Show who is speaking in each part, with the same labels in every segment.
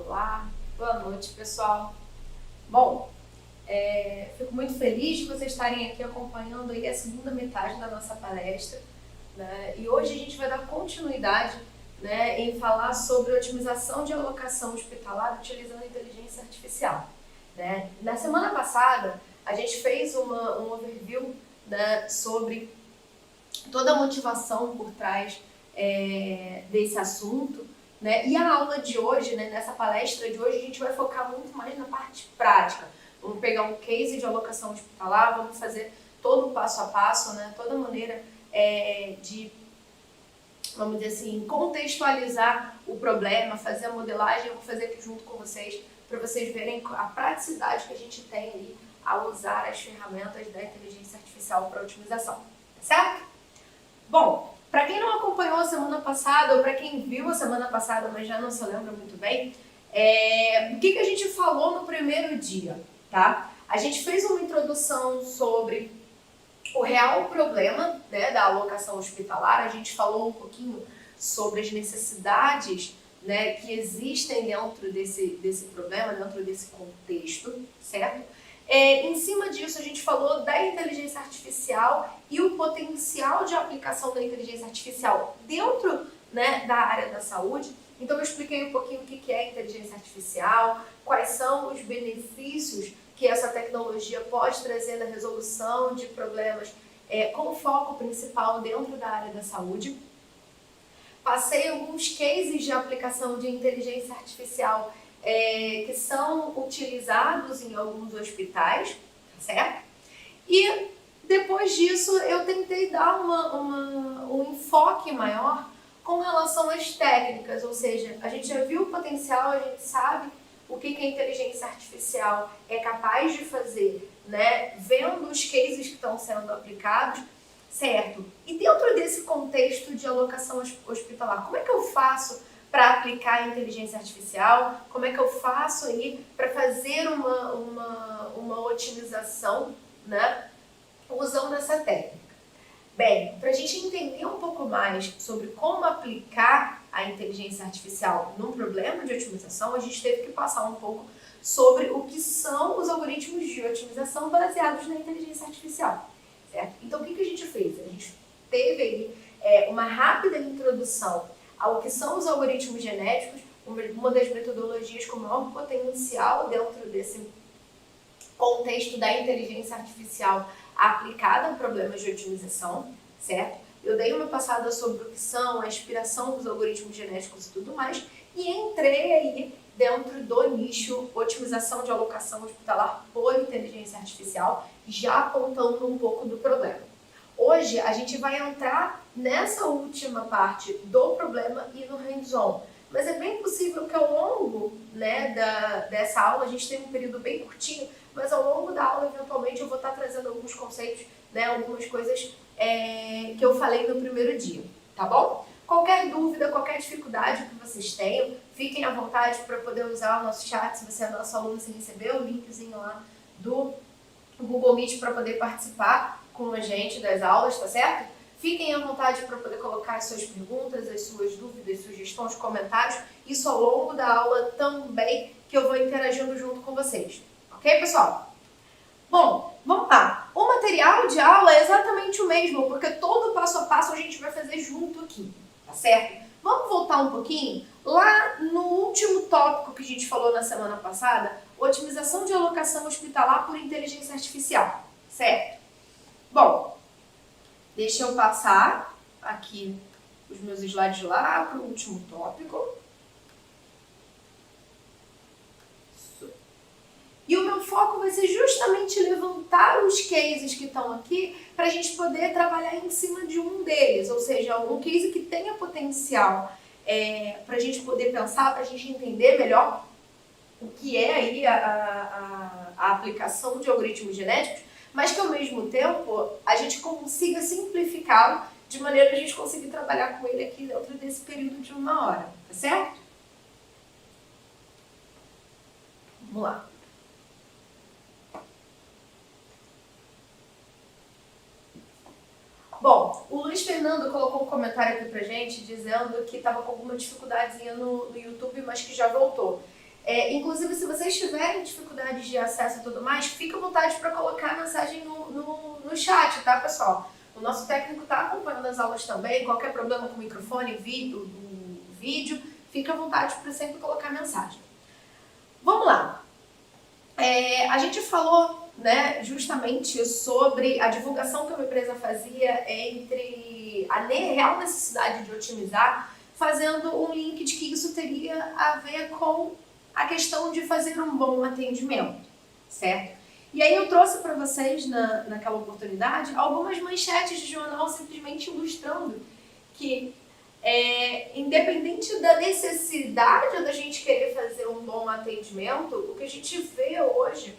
Speaker 1: Olá, boa noite, pessoal. Bom, fico muito feliz de vocês estarem aqui acompanhando aí a segunda metade da nossa palestra, né? E hoje a gente vai dar continuidade, né, em falar sobre otimização de alocação hospitalar utilizando a inteligência artificial, né? Na semana passada, a gente fez um overview, né, sobre toda a motivação por trás desse assunto, né? E a aula de hoje, né, nessa palestra de hoje, a gente vai focar muito mais na parte prática. Vamos pegar um case de alocação hospitalar, vamos fazer todo o passo a passo, né, toda a maneira de, vamos dizer assim, contextualizar o problema, fazer a modelagem. Eu vou fazer aqui junto com vocês, para vocês verem a praticidade que a gente tem ali ao usar as ferramentas da inteligência artificial para otimização, certo? Bom, para quem não acompanhou a semana passada, ou para quem viu a semana passada, mas já não se lembra muito bem, o que a gente falou no primeiro dia, tá? A gente fez uma introdução sobre o real problema, né, da alocação hospitalar. A gente falou um pouquinho sobre as necessidades, né, que existem dentro desse problema, dentro desse contexto, certo? Em cima disso, a gente falou da inteligência artificial e o potencial de aplicação da inteligência artificial dentro, né, da área da saúde. Então, eu expliquei um pouquinho o que é inteligência artificial, quais são os benefícios que essa tecnologia pode trazer na resolução de problemas com foco principal dentro da área da saúde. Passei alguns cases de aplicação de inteligência artificial que são utilizados em alguns hospitais, certo? E depois disso eu tentei dar um enfoque maior com relação às técnicas, ou seja, a gente já viu o potencial, a gente sabe o que a inteligência artificial é capaz de fazer, né? Vendo os cases que estão sendo aplicados, certo? E dentro desse contexto de alocação hospitalar, como é que eu faço para aplicar a inteligência artificial? Como é que eu faço aí para fazer uma otimização, né, usando essa técnica? Bem, para a gente entender um pouco mais sobre como aplicar a inteligência artificial num problema de otimização, a gente teve que passar um pouco sobre o que são os algoritmos de otimização baseados na inteligência artificial, certo? Então, o que a gente fez? A gente teve aí uma rápida introdução ao que são os algoritmos genéticos, uma das metodologias com maior potencial dentro desse contexto da inteligência artificial aplicada a problemas de otimização, certo? Eu dei uma passada sobre o que são a inspiração dos algoritmos genéticos e tudo mais, e entrei aí dentro do nicho otimização de alocação hospitalar por inteligência artificial, já apontando um pouco do problema. Hoje a gente vai entrar nessa última parte do problema e no hands-on, mas é bem possível que ao longo, né, dessa aula, a gente tem um período bem curtinho, mas ao longo da aula, eventualmente, eu vou estar trazendo alguns conceitos, né, algumas coisas que eu falei no primeiro dia, tá bom? Qualquer dúvida, qualquer dificuldade que vocês tenham, fiquem à vontade para poder usar o nosso chat. Se você é nosso aluno, você recebeu o linkzinho lá do Google Meet para poder participar com a gente das aulas, tá certo? Fiquem à vontade para poder colocar as suas perguntas, as suas dúvidas, sugestões, comentários. Isso ao longo da aula também, que eu vou interagindo junto com vocês. Ok, pessoal? Bom, vamos lá. O material de aula é exatamente o mesmo, porque todo o passo a passo a gente vai fazer junto aqui, tá certo? Vamos voltar um pouquinho lá no último tópico que a gente falou na semana passada, otimização de alocação hospitalar por inteligência artificial, certo? Bom, deixa eu passar aqui os meus slides lá para o último tópico. E o meu foco vai ser justamente levantar os cases que estão aqui para a gente poder trabalhar em cima de um deles, ou seja, um case que tenha potencial para a gente poder pensar, para a gente entender melhor o que é aí a aplicação de algoritmos genéticos, mas que ao mesmo tempo a gente consiga simplificá-lo de maneira a gente conseguir trabalhar com ele aqui dentro desse período de 1 hora, tá certo? Vamos lá. Bom, o Luiz Fernando colocou um comentário aqui pra gente dizendo que estava com alguma dificuldadezinha no YouTube, mas que já voltou. Inclusive, se vocês tiverem dificuldades de acesso e tudo mais, fica à vontade para colocar a mensagem no chat, tá, pessoal? O nosso técnico está acompanhando as aulas também. Qualquer problema com o microfone, vídeo, fica à vontade para sempre colocar mensagem. Vamos lá. A gente falou, né, justamente sobre a divulgação que uma empresa fazia entre a real necessidade de otimizar, fazendo um link de que isso teria a ver com a questão de fazer um bom atendimento, certo? E aí eu trouxe para vocês, naquela oportunidade, algumas manchetes de jornal simplesmente ilustrando que, independente da necessidade da gente querer fazer um bom atendimento, o que a gente vê hoje,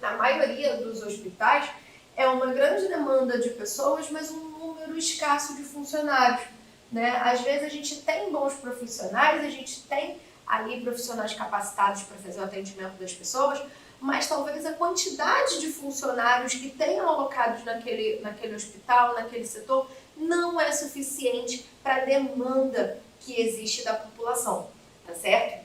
Speaker 1: na maioria dos hospitais, é uma grande demanda de pessoas, mas um número escasso de funcionários, né? Às vezes a gente tem bons profissionais, a gente tem ali profissionais capacitados para fazer o atendimento das pessoas, mas talvez a quantidade de funcionários que tenham alocados naquele hospital, naquele setor, não é suficiente para a demanda que existe da população, tá certo?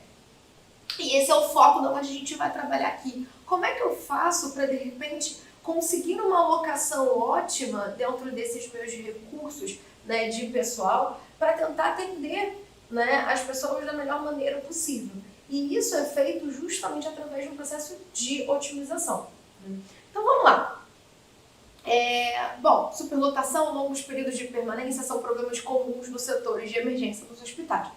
Speaker 1: E esse é o foco de onde a gente vai trabalhar aqui. Como é que eu faço para, de repente, conseguir uma alocação ótima dentro desses meus recursos, né, de pessoal, para tentar atender, né, as pessoas da melhor maneira possível? E isso é feito justamente através de um processo de otimização. Então vamos lá. Bom, superlotação, longos períodos de permanência são problemas comuns nos setores de emergência dos hospitais.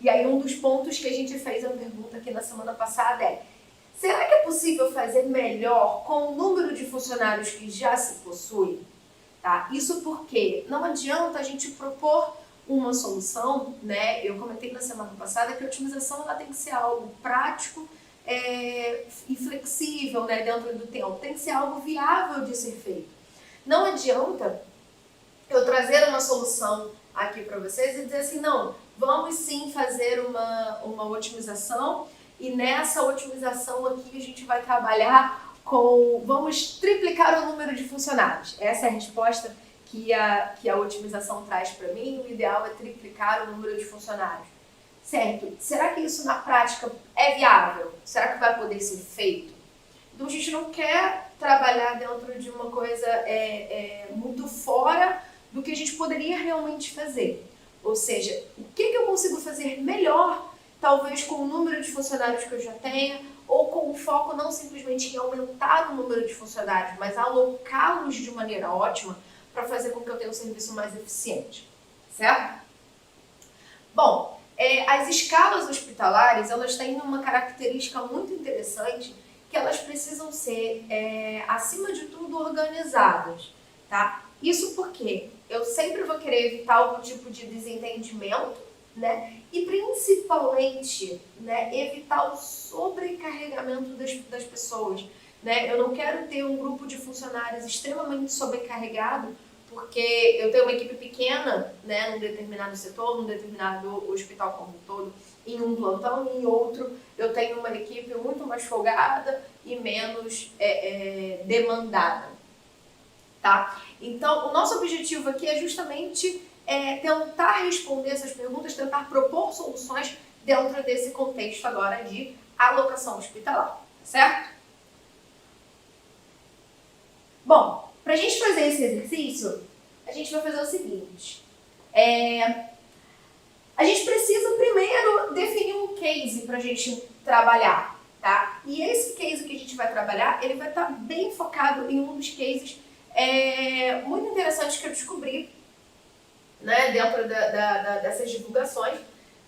Speaker 1: E aí um dos pontos que a gente fez a pergunta aqui na semana passada é: será que é possível fazer melhor com o número de funcionários que já se possui? Tá? Isso porque não adianta a gente propor uma solução, né? Eu comentei na semana passada que a otimização ela tem que ser algo prático e flexível, né, dentro do tempo. Tem que ser algo viável de ser feito. Não adianta eu trazer uma solução aqui para vocês e dizer assim, não, vamos sim fazer uma otimização e nessa otimização aqui a gente vai trabalhar vamos triplicar o número de funcionários. Essa é a resposta que a otimização traz para mim. O ideal é triplicar o número de funcionários. Certo? Será que isso na prática é viável? Será que vai poder ser feito? Então a gente não quer trabalhar dentro de uma coisa muito fora do que a gente poderia realmente fazer. Ou seja, o que eu consigo fazer melhor, talvez com o número de funcionários que eu já tenha, ou com o foco não simplesmente em aumentar o número de funcionários, mas alocá-los de maneira ótima para fazer com que eu tenha um serviço mais eficiente, certo? Bom, as escalas hospitalares, elas têm uma característica muito interessante, que elas precisam ser, acima de tudo, organizadas, tá? Isso porque eu sempre vou querer evitar algum tipo de desentendimento, né? E principalmente, né, evitar o sobrecarregamento das pessoas, né? Eu não quero ter um grupo de funcionários extremamente sobrecarregado, porque eu tenho uma equipe pequena, né, num determinado setor, num determinado hospital como um todo, em um plantão, e em outro eu tenho uma equipe muito mais folgada e menos demandada, tá? Então, o nosso objetivo aqui é justamente tentar responder essas perguntas, tentar propor soluções dentro desse contexto agora de alocação hospitalar, certo? Bom, para a gente fazer esse exercício, a gente vai fazer o seguinte. A gente precisa primeiro definir um case para a gente trabalhar, tá? E esse case que a gente vai trabalhar, ele vai estar bem focado em um dos cases muito interessantes que eu descobri, né, dentro dessas divulgações,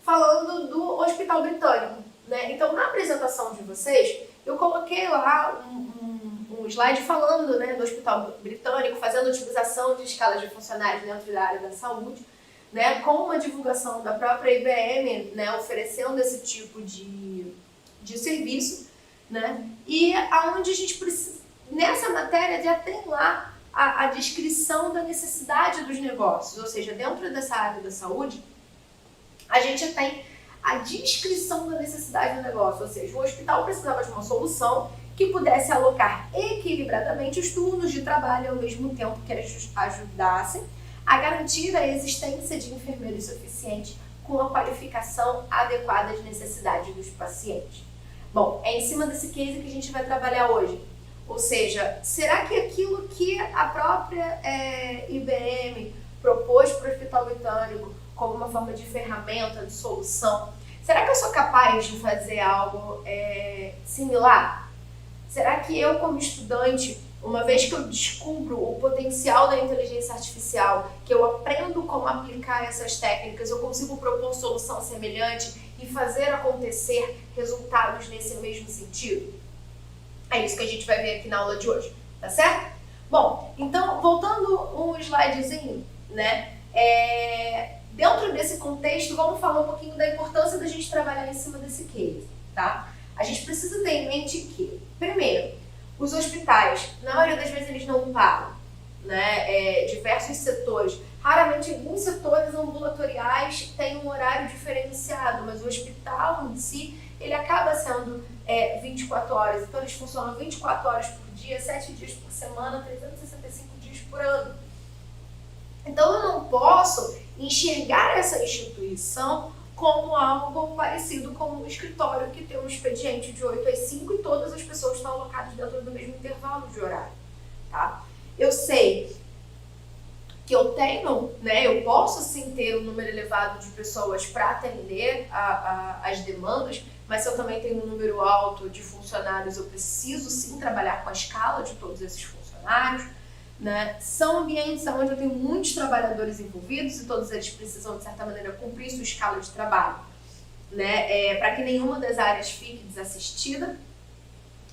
Speaker 1: falando do Hospital Britânico, né? Então, na apresentação de vocês, eu coloquei lá um slide falando, né, do Hospital Britânico, fazendo utilização de escalas de funcionários dentro da área da saúde, né, com uma divulgação da própria IBM, né, oferecendo esse tipo de serviço, né, e aonde a gente precisa, nessa matéria já tem lá a descrição da necessidade dos negócios, ou seja, dentro dessa área da saúde, a gente tem a descrição da necessidade do negócio, ou seja, o hospital precisava de uma solução que pudesse alocar equilibradamente os turnos de trabalho ao mesmo tempo que ajudassem a garantir a existência de enfermeiros suficientes com a qualificação adequada às necessidades dos pacientes. Bom, é em cima desse case que a gente vai trabalhar hoje. Ou seja, será que aquilo que a própria IBM propôs para o Hospital Britânico como uma forma de ferramenta, de solução, será que eu sou capaz de fazer algo similar? Será que eu, como estudante, uma vez que eu descubro o potencial da inteligência artificial, que eu aprendo como aplicar essas técnicas, eu consigo propor solução semelhante e fazer acontecer resultados nesse mesmo sentido? É isso que a gente vai ver aqui na aula de hoje, tá certo? Bom, então, voltando um slidezinho, né? Dentro desse contexto, vamos falar um pouquinho da importância da gente trabalhar em cima desse case, tá? A gente precisa ter em mente que, primeiro, os hospitais, na maioria das vezes, eles não param, né? Diversos setores. Raramente, alguns setores ambulatoriais têm um horário diferenciado, mas o hospital em si, ele acaba sendo 24 horas. Então, eles funcionam 24 horas por dia, 7 dias por semana, 365 dias por ano. Então, eu não posso enxergar essa instituição como algo parecido com um escritório que tem um expediente de 8 às 5 e todas as pessoas estão alocadas dentro do mesmo intervalo de horário, tá? Eu sei que eu tenho, né, eu posso sim ter um número elevado de pessoas para atender as demandas, mas se eu também tenho um número alto de funcionários, eu preciso sim trabalhar com a escala de todos esses funcionários, né? São ambientes onde eu tenho muitos trabalhadores envolvidos e todos eles precisam, de certa maneira, cumprir sua escala de trabalho, né? Para que nenhuma das áreas fique desassistida.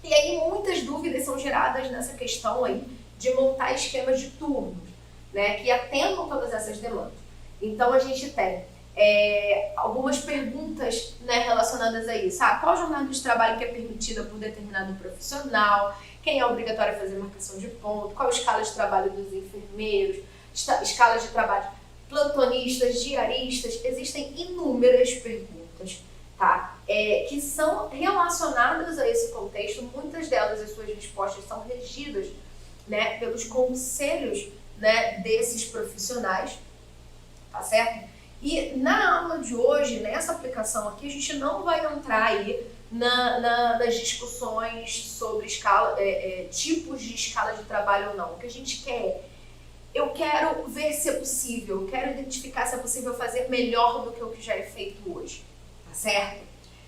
Speaker 1: E aí muitas dúvidas são geradas nessa questão aí de montar esquemas de turnos, né, que atendam todas essas demandas. Então a gente tem algumas perguntas, né, relacionadas a isso. Qual jornada de trabalho que é permitida por determinado profissional? Quem é obrigatório a fazer marcação de ponto? Qual a escala de trabalho dos enfermeiros? Escala de trabalho plantonistas, diaristas? Existem inúmeras perguntas, tá? Que são relacionadas a esse contexto. Muitas delas, as suas respostas são regidas, né, pelos conselhos, né, desses profissionais, tá certo? E na aula de hoje, nessa aplicação aqui, a gente não vai entrar aí nas discussões sobre tipos de escala de trabalho ou não. O que a gente quer, eu quero ver se é possível, eu quero identificar se é possível fazer melhor do que o que já é feito hoje, tá certo?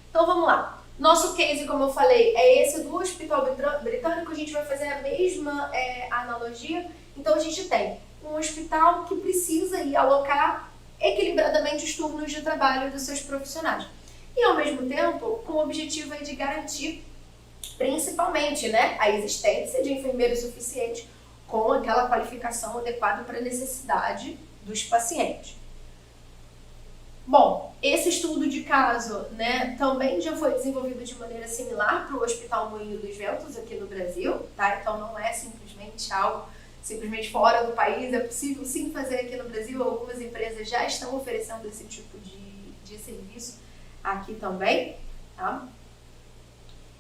Speaker 1: Então vamos lá. Nosso case, como eu falei, é esse do Hospital Britânico. A gente vai fazer a mesma analogia. Então a gente tem um hospital que precisa ir alocar equilibradamente os turnos de trabalho dos seus profissionais. E ao mesmo tempo, com o objetivo aí de garantir, principalmente, né, a existência de enfermeiros suficientes com aquela qualificação adequada para a necessidade dos pacientes. Bom, esse estudo de caso, né, também já foi desenvolvido de maneira similar para o Hospital Moinho dos Ventos aqui no Brasil, tá? Então não é simplesmente algo simplesmente fora do país, é possível sim fazer aqui no Brasil. Algumas empresas já estão oferecendo esse tipo de serviço aqui também, tá?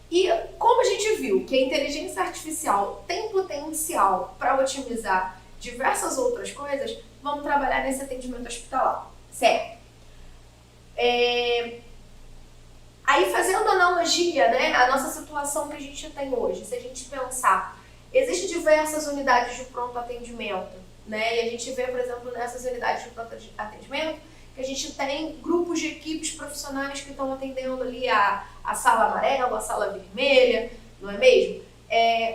Speaker 1: E como a gente viu que a inteligência artificial tem potencial para otimizar diversas outras coisas, vamos trabalhar nesse atendimento hospitalar, certo? Aí fazendo analogia, né, a nossa situação que a gente tem hoje, se a gente pensar, existem diversas unidades de pronto atendimento, né? E a gente vê, por exemplo, nessas unidades de pronto atendimento, que a gente tem grupos de equipes profissionais que estão atendendo ali a sala amarela, a sala vermelha, não é mesmo?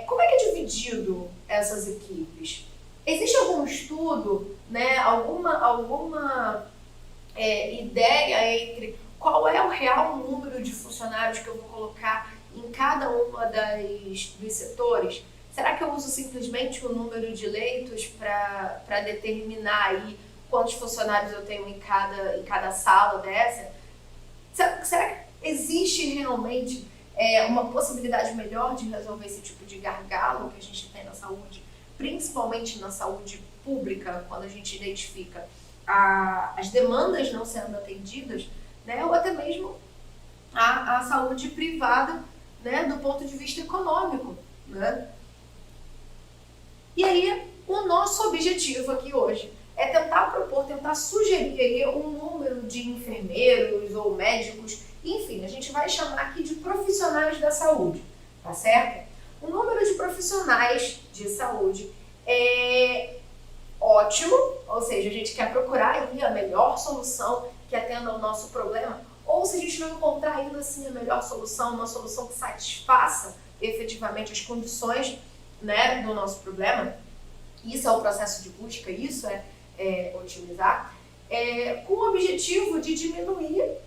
Speaker 1: Como é que é dividido essas equipes? Existe algum estudo, né, alguma ideia entre qual é o real número de funcionários que eu vou colocar em cada uma dos setores? Será que eu uso simplesmente o número de leitos para determinar aí quantos funcionários eu tenho em cada sala dessa? Será que existe realmente uma possibilidade melhor de resolver esse tipo de gargalo que a gente tem na saúde, principalmente na saúde pública, quando a gente identifica as demandas não sendo atendidas, né, ou até mesmo a saúde privada, né, do ponto de vista econômico, né? E aí, o nosso objetivo aqui hoje é tentar sugerir aí um número de enfermeiros ou médicos Enfim, a gente vai chamar aqui de profissionais da saúde, tá certo? O número de profissionais de saúde é ótimo, ou seja, a gente quer procurar aí a melhor solução que atenda ao nosso problema, ou se a gente não encontrar ainda assim a melhor solução, uma solução que satisfaça efetivamente as condições, né, do nosso problema, isso é o processo de busca, isso é otimizar, com o objetivo de diminuir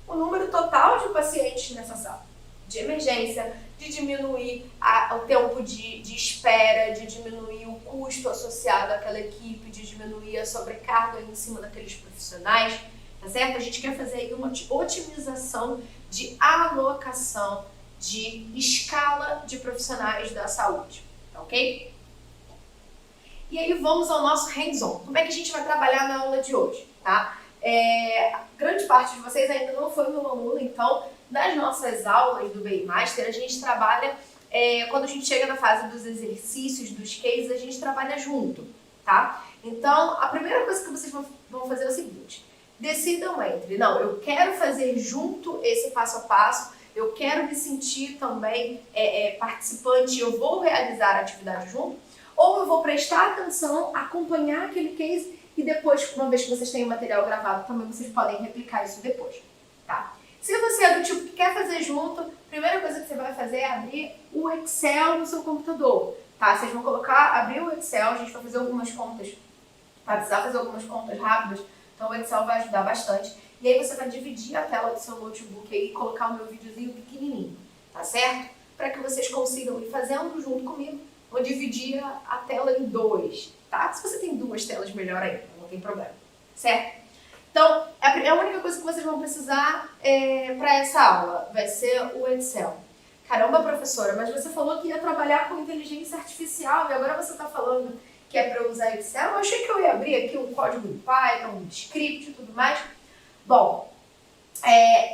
Speaker 1: o número total de pacientes nessa sala de emergência, de diminuir o tempo de espera, de diminuir o custo associado àquela equipe, de diminuir a sobrecarga em cima daqueles profissionais, tá certo? A gente quer fazer aí uma otimização de alocação de escala de profissionais da saúde, tá ok? E aí vamos ao nosso hands-on. Como é que a gente vai trabalhar na aula de hoje, tá? Grande parte de vocês ainda não foi meu aluno, então nas nossas aulas do BI Master a gente trabalha, quando a gente chega na fase dos exercícios, dos cases, a gente trabalha junto, tá? Então a primeira coisa que vocês vão fazer é o seguinte: decidam entre, não, eu quero fazer junto esse passo a passo, eu quero me sentir também participante, eu vou realizar a atividade junto, ou eu vou prestar atenção, acompanhar aquele case e depois, uma vez que vocês têm o material gravado, também vocês podem replicar isso depois, tá? Se você é do tipo que quer fazer junto, a primeira coisa que você vai fazer é abrir o Excel no seu computador, tá? Vocês vão abrir o Excel, a gente vai fazer algumas contas, vai precisar fazer algumas contas rápidas, então o Excel vai ajudar bastante. E aí você vai dividir a tela do seu notebook aí e colocar o meu videozinho pequenininho, tá certo? Para que vocês consigam ir fazendo junto comigo. Vou dividir a tela em 2, tá? Se você tem 2 telas, melhor ainda, não tem problema, certo? Então, a única coisa que vocês vão precisar para essa aula vai ser o Excel. Caramba, professora, mas você falou que ia trabalhar com inteligência artificial e agora você está falando que é para eu usar Excel? Eu achei que eu ia abrir aqui um código em Python, um script e tudo mais. Bom,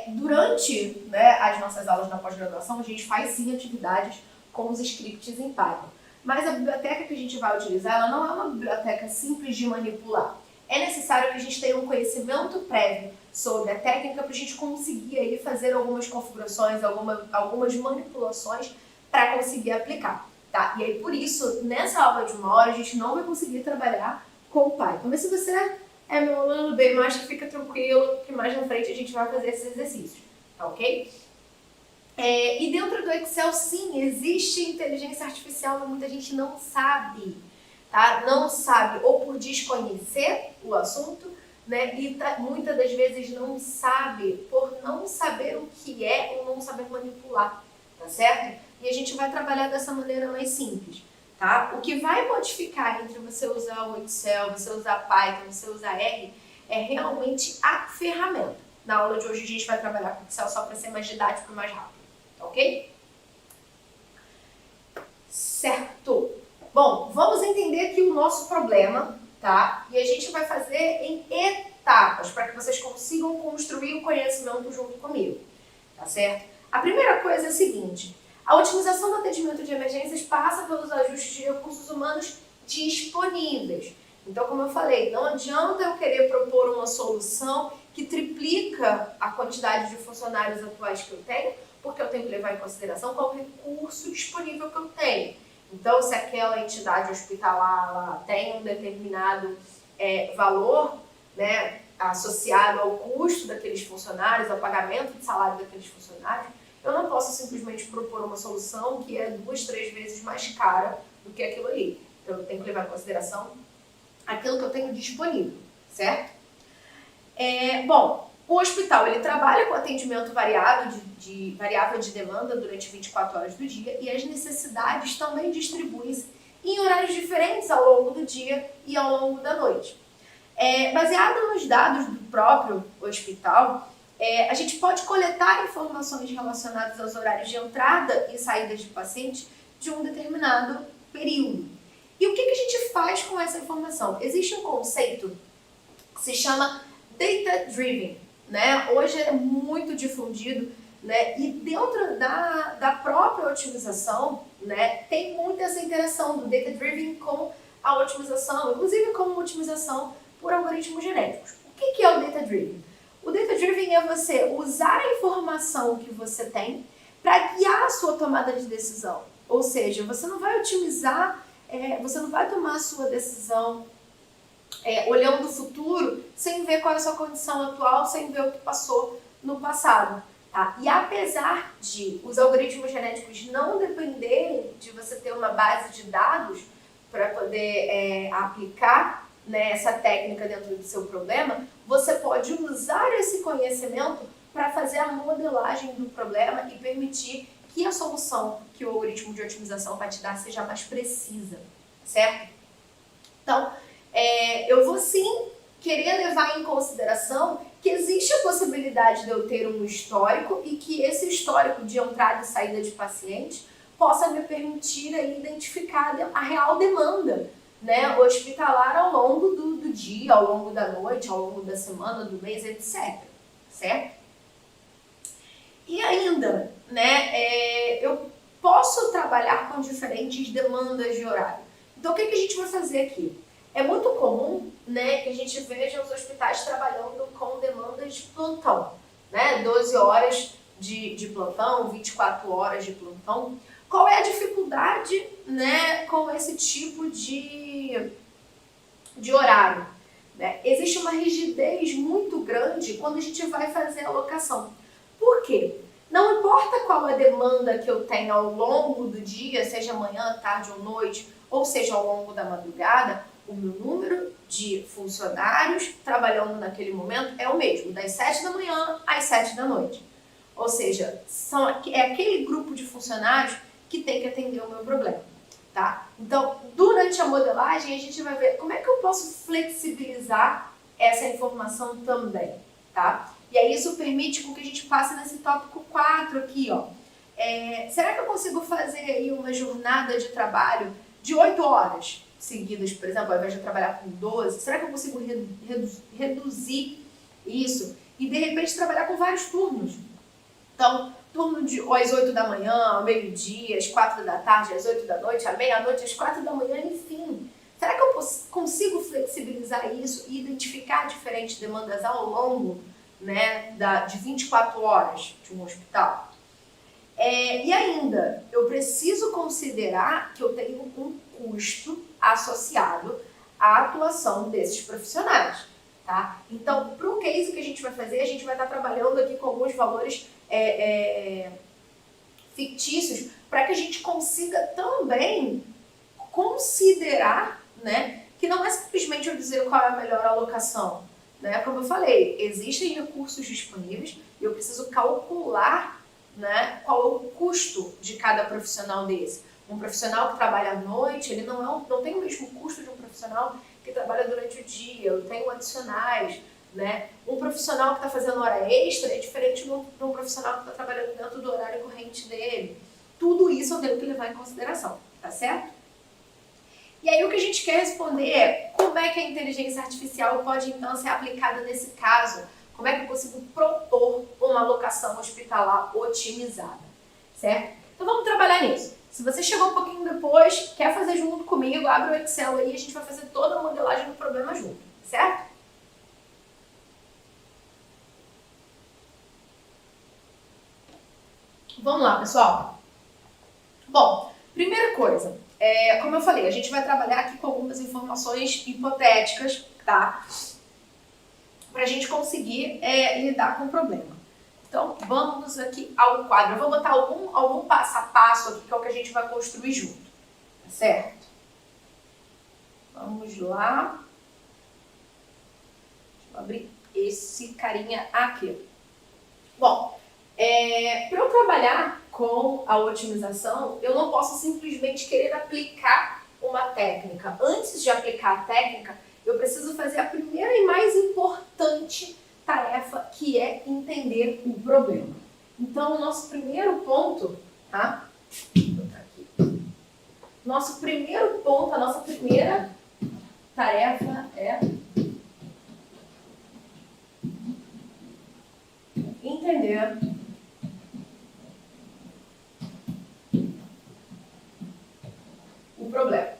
Speaker 1: durante, né, as nossas aulas na pós-graduação, a gente faz sim atividades com os scripts em Python. Mas a biblioteca que a gente vai utilizar, ela não é uma biblioteca simples de manipular. É necessário que a gente tenha um conhecimento prévio sobre a técnica para a gente conseguir aí fazer algumas configurações, algumas manipulações para conseguir aplicar, tá? E aí, por isso, nessa aula de 1 hora, a gente não vai conseguir trabalhar com o Python. Mas se você é meu aluno bem, mas fica tranquilo, que mais na frente a gente vai fazer esses exercícios, tá ok? E dentro do Excel, sim, existe inteligência artificial, mas muita gente não sabe, tá? Não sabe, ou por desconhecer o assunto, né? E muitas das vezes não sabe por não saber o que é ou não saber manipular, tá certo? E a gente vai trabalhar dessa maneira mais simples, tá? O que vai modificar entre você usar o Excel, você usar Python, você usar R, é realmente a ferramenta. Na aula de hoje a gente vai trabalhar com o Excel só para ser mais didático e mais rápido. Ok? Certo. Bom, vamos entender aqui o nosso problema, tá? E a gente vai fazer em etapas, para que vocês consigam construir o conhecimento junto comigo, tá certo? A primeira coisa é a seguinte: a otimização do atendimento de emergências passa pelos ajustes de recursos humanos disponíveis. Então, como eu falei, não adianta eu querer propor uma solução que triplica a quantidade de funcionários atuais que eu tenho, porque eu tenho que levar em consideração qual recurso disponível que eu tenho. Então, se aquela entidade hospitalar lá tem um determinado valor, né, associado ao custo daqueles funcionários, ao pagamento de salário daqueles funcionários, eu não posso simplesmente propor uma solução que é 2, 3 vezes mais cara do que aquilo ali. Então, eu tenho que levar em consideração aquilo que eu tenho disponível, certo? Bom, o hospital ele trabalha com atendimento variável de demanda durante 24 horas do dia e as necessidades também distribuem-se em horários diferentes ao longo do dia e ao longo da noite. Baseado nos dados do próprio hospital, a gente pode coletar informações relacionadas aos horários de entrada e saída de pacientes de um determinado período. E o que a gente faz com essa informação? Existe um conceito que se chama Data Driven, né? Hoje é muito difundido, né? E dentro da própria otimização, né, tem muito essa interação do Data Driven com a otimização, inclusive com a otimização por algoritmos genéticos. O que é o Data Driven? O Data Driven é você usar a informação que você tem para guiar a sua tomada de decisão. Ou seja, você não vai otimizar, você não vai tomar a sua decisão olhando o futuro sem ver qual é a sua condição atual, sem ver o que passou no passado. Tá? E apesar de os algoritmos genéticos não dependerem de você ter uma base de dados para poder aplicar, né, essa técnica dentro do seu problema, você pode usar esse conhecimento para fazer a modelagem do problema e permitir que a solução que o algoritmo de otimização vai te dar seja mais precisa, certo? Então, eu vou sim querer levar em consideração que existe a possibilidade de eu ter um histórico e que esse histórico de entrada e saída de pacientes possa me permitir aí identificar a real demanda, né, hospitalar ao longo do dia, ao longo da noite, ao longo da semana, do mês, etc. Certo? E ainda, né, eu posso trabalhar com diferentes demandas de horário. Então, o que a gente vai fazer aqui? É muito comum, né, que a gente veja os hospitais trabalhando com demandas de plantão, né, 12 horas de plantão, 24 horas de plantão. Qual é a dificuldade, né, com esse tipo de horário? Né? Existe uma rigidez muito grande quando a gente vai fazer a alocação. Por quê? Não importa qual a demanda que eu tenho ao longo do dia, seja manhã, tarde ou noite, ou seja ao longo da madrugada, o meu número de funcionários trabalhando naquele momento é o mesmo, das 7 da manhã às 7 da noite. Ou seja, é aquele grupo de funcionários que tem que atender o meu problema. Tá? Então, durante a modelagem, a gente vai ver como é que eu posso flexibilizar essa informação também. Tá? E aí isso permite com que a gente passe nesse tópico 4 aqui. Ó. Será que eu consigo fazer aí uma jornada de trabalho de 8 horas seguidas, por exemplo, ao invés de eu trabalhar com 12? Será que eu consigo reduzir isso e, de repente, trabalhar com vários turnos? Então, turno às 8 da manhã, ao meio-dia, às 4 da tarde, às 8 da noite, à meia-noite, às 4 da manhã, enfim. Será que eu consigo flexibilizar isso e identificar diferentes demandas ao longo, né, de 24 horas de um hospital? E ainda, eu preciso considerar que eu tenho um custo associado à atuação desses profissionais. Tá? Então, para o case que a gente vai fazer, a gente vai estar trabalhando aqui com alguns valores fictícios para que a gente consiga também considerar, né, que não é simplesmente eu dizer qual é a melhor alocação. Né? Como eu falei, existem recursos disponíveis e eu preciso calcular, né, qual é o custo de cada profissional desse. Um profissional que trabalha à noite, ele não tem o mesmo custo de um profissional que trabalha durante o dia, eu tenho adicionais, né? Um profissional que está fazendo hora extra é diferente de um profissional que está trabalhando dentro do horário corrente dele. Tudo isso eu tenho que levar em consideração, tá certo? E aí o que a gente quer responder é como é que a inteligência artificial pode então ser aplicada nesse caso? Como é que eu consigo propor uma alocação hospitalar otimizada, certo? Então vamos trabalhar nisso. Se você chegou um pouquinho depois, quer fazer junto comigo, abre o Excel aí e a gente vai fazer toda a modelagem do problema junto, certo? Vamos lá, pessoal. Bom, primeira coisa, como eu falei, a gente vai trabalhar aqui com algumas informações hipotéticas, tá? Pra gente conseguir lidar com o problema. Então, vamos aqui ao quadro. Eu vou botar algum passo a passo aqui, que é o que a gente vai construir junto. Tá certo? Vamos lá. Deixa eu abrir esse carinha aqui. Bom, para eu trabalhar com a otimização, eu não posso simplesmente querer aplicar uma técnica. Antes de aplicar a técnica, eu preciso fazer a primeira e mais importante tarefa, que é entender o problema. Então, o nosso primeiro ponto, tá? Vou botar aqui. Nosso primeiro ponto, a nossa primeira tarefa é entender o problema,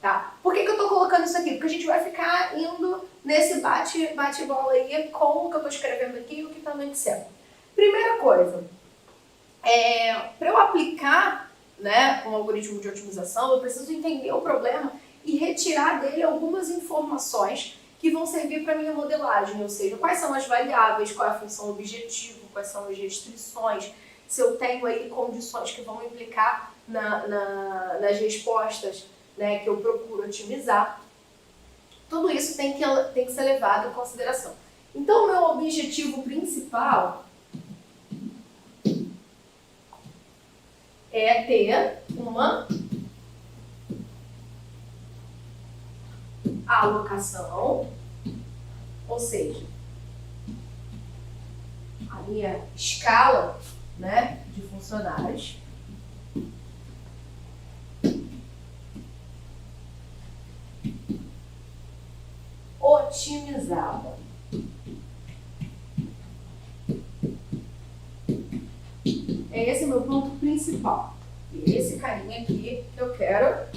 Speaker 1: tá? Por que eu tô colocando isso aqui? Porque a gente vai ficar indo nesse bate bate bola aí com o que eu estou escrevendo aqui e o que está no Excel. Primeira coisa, para eu aplicar, né, um algoritmo de otimização, eu preciso entender o problema e retirar dele algumas informações que vão servir para a minha modelagem, ou seja, quais são as variáveis, qual é a função objetivo, quais são as restrições, se eu tenho aí condições que vão implicar nas respostas, né, que eu procuro otimizar. Tudo isso tem que ser levado em consideração. Então, o meu objetivo principal é ter uma alocação, ou seja, a minha escala, né, de funcionários otimizada. É esse meu ponto principal. E esse carinha aqui que eu quero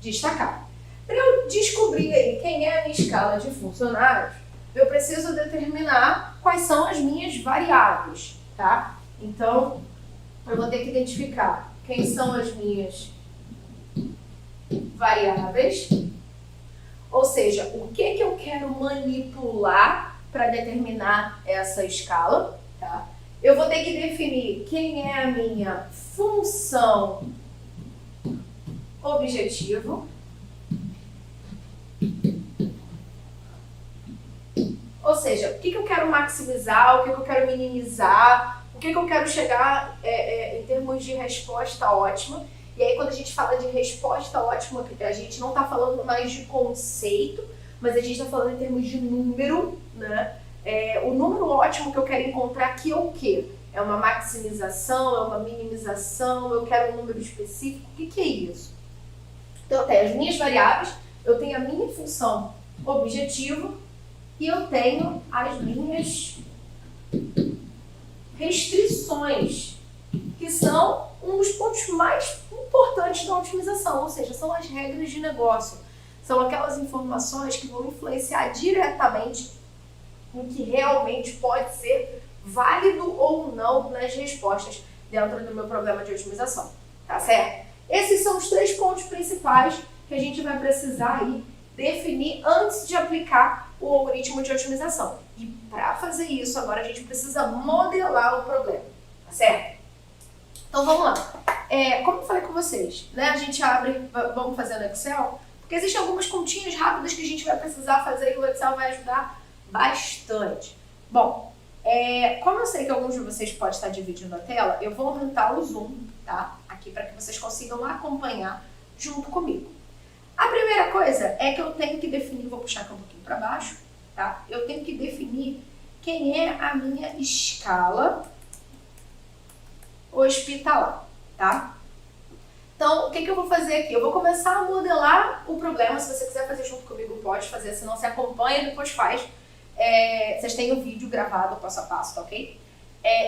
Speaker 1: destacar. Para eu descobrir aí quem é a minha escala de funcionários, eu preciso determinar quais são as minhas variáveis, tá? Então, eu vou ter que identificar quem são as minhas variáveis, ou seja, o que eu quero manipular para determinar essa escala, tá? Eu vou ter que definir quem é a minha função objetivo. Ou seja, o que eu quero maximizar, o que eu quero minimizar, o que eu quero chegar em termos de resposta ótima. E aí, quando a gente fala de resposta ótima, a gente não está falando mais de conceito, mas a gente está falando em termos de número, né? O número ótimo que eu quero encontrar aqui é o quê? É uma maximização, é uma minimização, eu quero um número específico, o que é isso? Então, eu tenho as minhas variáveis, eu tenho a minha função objetivo e eu tenho as minhas restrições, que são um dos pontos mais importantes da otimização, ou seja, são as regras de negócio. São aquelas informações que vão influenciar diretamente no que realmente pode ser válido ou não nas respostas dentro do meu programa de otimização, tá certo? Esses são os 3 pontos principais que a gente vai precisar aí definir antes de aplicar o algoritmo de otimização. E para fazer isso, agora a gente precisa modelar o problema, tá certo? Então vamos lá. Como eu falei com vocês, né? A gente abre, vamos fazer no Excel, porque existem algumas continhas rápidas que a gente vai precisar fazer e o Excel vai ajudar bastante. Bom, como eu sei que alguns de vocês podem estar dividindo a tela, eu vou aumentar o zoom, tá? Aqui para que vocês consigam acompanhar junto comigo. A primeira coisa é que eu tenho que definir, vou puxar aqui um pouquinho para baixo, tá? Eu tenho que definir quem é a minha escala hospitalar, tá? Então, o que eu vou fazer aqui? Eu vou começar a modelar o problema. Se você quiser fazer junto comigo, pode fazer. Se não, você acompanha e depois faz. Vocês têm o vídeo gravado passo a passo, tá ok?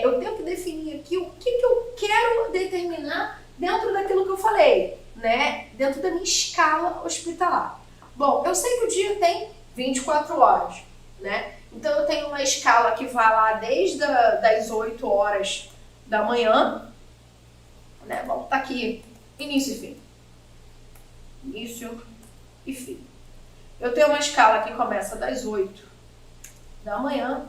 Speaker 1: Eu tenho que definir aqui o que eu quero determinar dentro daquilo que eu falei, né? Dentro da minha escala hospitalar. Bom, eu sei que o dia tem 24 horas, né? Então, eu tenho uma escala que vai lá desde das 8 horas da manhã, né? Vamos botar aqui início e fim. Início e fim. Eu tenho uma escala que começa das 8 da manhã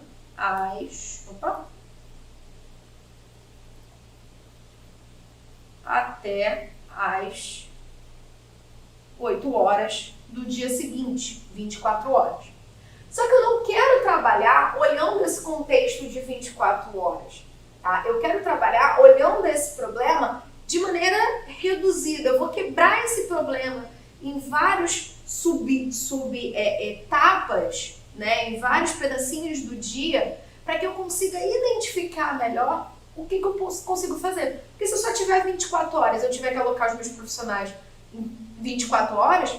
Speaker 1: até às 8 horas do dia seguinte, 24 horas. Só que eu não quero trabalhar olhando esse contexto de 24 horas. Tá? Eu quero trabalhar olhando esse problema de maneira reduzida. Eu vou quebrar esse problema em vários etapas, né? Em vários pedacinhos do dia, para que eu consiga identificar melhor o que eu consigo fazer. Porque se eu só tiver 24 horas, eu tiver que alocar os meus profissionais em 24 horas,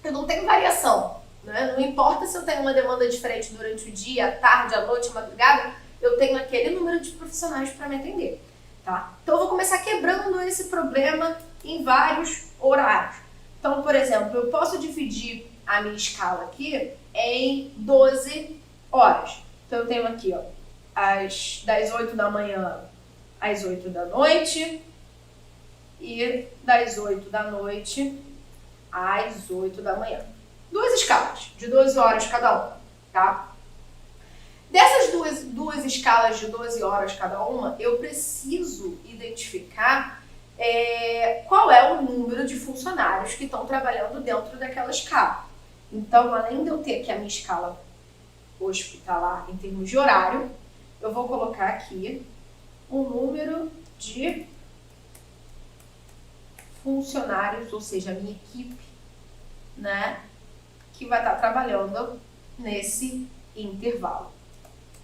Speaker 1: eu não tenho variação. Né? Não importa se eu tenho uma demanda diferente durante o dia, à tarde, à noite, à madrugada, eu tenho aquele número de profissionais para me atender. Tá? Então eu vou começar quebrando esse problema em vários horários. Então, por exemplo, eu posso dividir a minha escala aqui em 12 horas. Então, eu tenho aqui, ó, das 8 da manhã às 8 da noite e das 8 da noite às 8 da manhã. Duas escalas, de 12 horas cada uma, tá? Dessas duas escalas de 12 horas cada uma, eu preciso identificar qual é o número de funcionários que estão trabalhando dentro daquela escala. Então, além de eu ter aqui a minha escala hospitalar em termos de horário, eu vou colocar aqui o número de funcionários, ou seja, a minha equipe, né, que vai estar trabalhando nesse intervalo.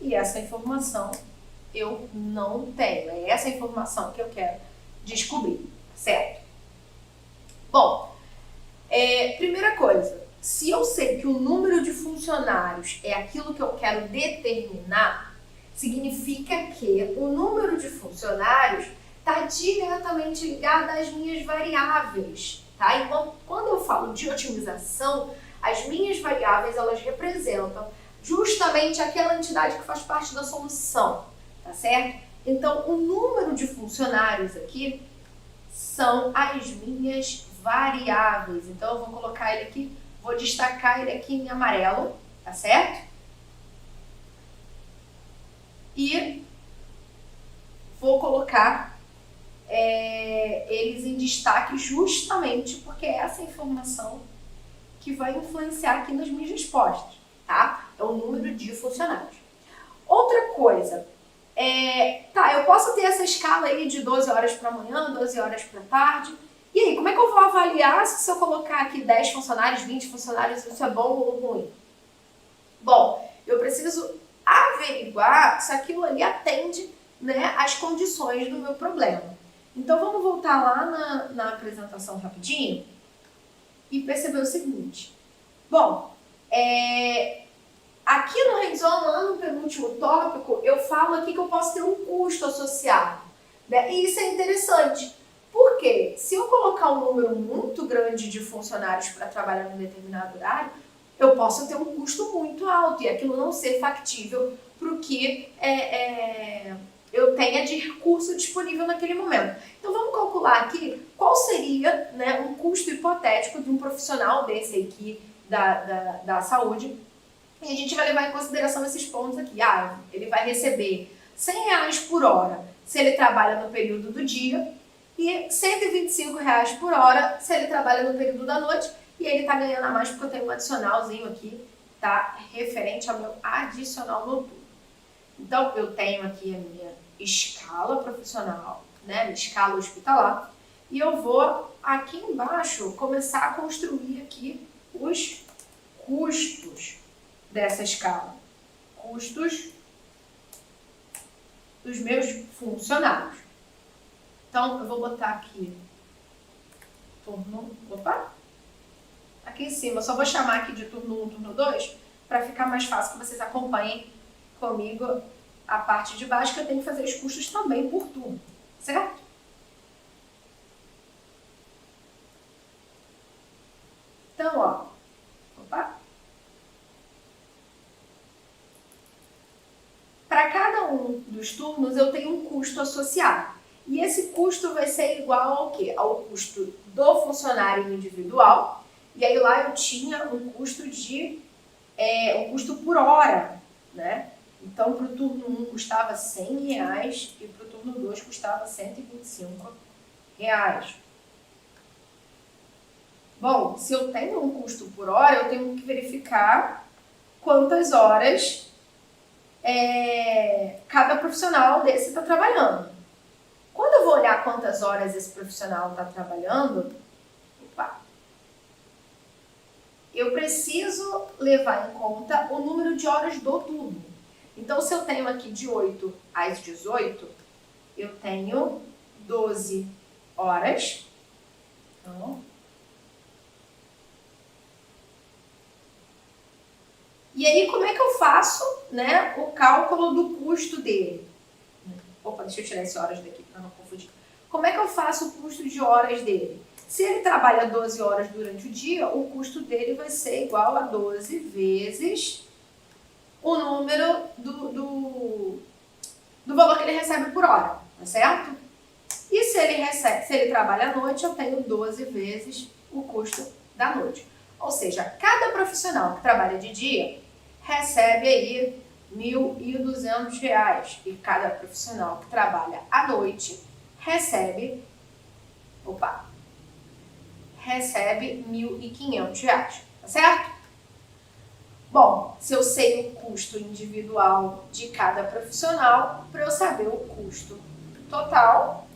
Speaker 1: E essa informação eu não tenho. É essa informação que eu quero descobrir, certo? Bom, primeira coisa, se eu sei que o número de funcionários é aquilo que eu quero determinar, significa que o número de funcionários está diretamente ligado às minhas variáveis, tá? Então, quando eu falo de otimização, as minhas variáveis, elas representam justamente aquela entidade que faz parte da solução, tá certo? Então, o número de funcionários aqui são as minhas variáveis. Então, eu vou colocar ele aqui, vou destacar ele aqui em amarelo, tá certo? E vou colocar eles em destaque justamente porque é essa informação que vai influenciar aqui nas minhas respostas, tá? É o número de funcionários. Outra coisa, eu posso ter essa escala aí de 12 horas para manhã, 12 horas para tarde. E aí, como é que eu vou avaliar se eu colocar aqui 10 funcionários, 20 funcionários, isso é bom ou ruim? Bom, eu preciso averiguar se aquilo ali atende, né, às condições do meu problema. Então, vamos voltar lá na apresentação rapidinho e perceber o seguinte. Bom, aqui no hands-on, lá no penúltimo tópico, eu falo aqui que eu posso ter um custo associado, né? E isso é interessante, porque se eu colocar um número muito grande de funcionários para trabalhar em determinado horário, eu posso ter um custo muito alto e aquilo não ser factível para o que eu tenha de recurso disponível naquele momento. Então vamos calcular aqui qual seria, né, um custo hipotético de um profissional desse aqui da saúde. E a gente vai levar em consideração esses pontos aqui. Ele vai receber R$100 por hora se ele trabalha no período do dia e R$125 por hora se ele trabalha no período da noite. E ele está ganhando a mais porque eu tenho um adicionalzinho aqui, tá? Referente ao meu adicional noturno. Então, eu tenho aqui a minha escala profissional, né? Minha escala hospitalar. E eu vou, aqui embaixo, começar a construir aqui os custos dessa escala. Custos dos meus funcionários. Então, eu vou botar aqui turno... Aqui em cima, eu só vou chamar aqui de turno 1, turno 2, para ficar mais fácil que vocês acompanhem comigo a parte de baixo, que eu tenho que fazer os custos também por turno, certo? Então, ó, para cada um dos turnos eu tenho um custo associado. E esse custo vai ser igual ao quê? Ao custo do funcionário individual. E aí lá eu tinha um custo um custo por hora, né? Então, para o turno 1 custava R$100 e para o turno 2 custava R$125. Bom, se eu tenho um custo por hora, eu tenho que verificar quantas horas cada profissional desse está trabalhando. Quando eu vou olhar quantas horas esse profissional está trabalhando, eu preciso levar em conta o número de horas do turno. Então, se eu tenho aqui de 8 às 18, eu tenho 12 horas. Então, e aí, como é que eu faço, né, o cálculo do custo dele? Opa, deixa eu tirar esse horas daqui para não confundir. Como é que eu faço o custo de horas dele? Se ele trabalha 12 horas durante o dia, o custo dele vai ser igual a 12 vezes o número do valor que ele recebe por hora, tá certo? E se ele trabalha à noite, eu tenho 12 vezes o custo da noite. Ou seja, cada profissional que trabalha de dia recebe aí R$ 1.200 e cada profissional que trabalha à noite recebe R$ 1.500, tá certo? Bom, se eu sei o custo individual de cada profissional, para eu saber o custo total,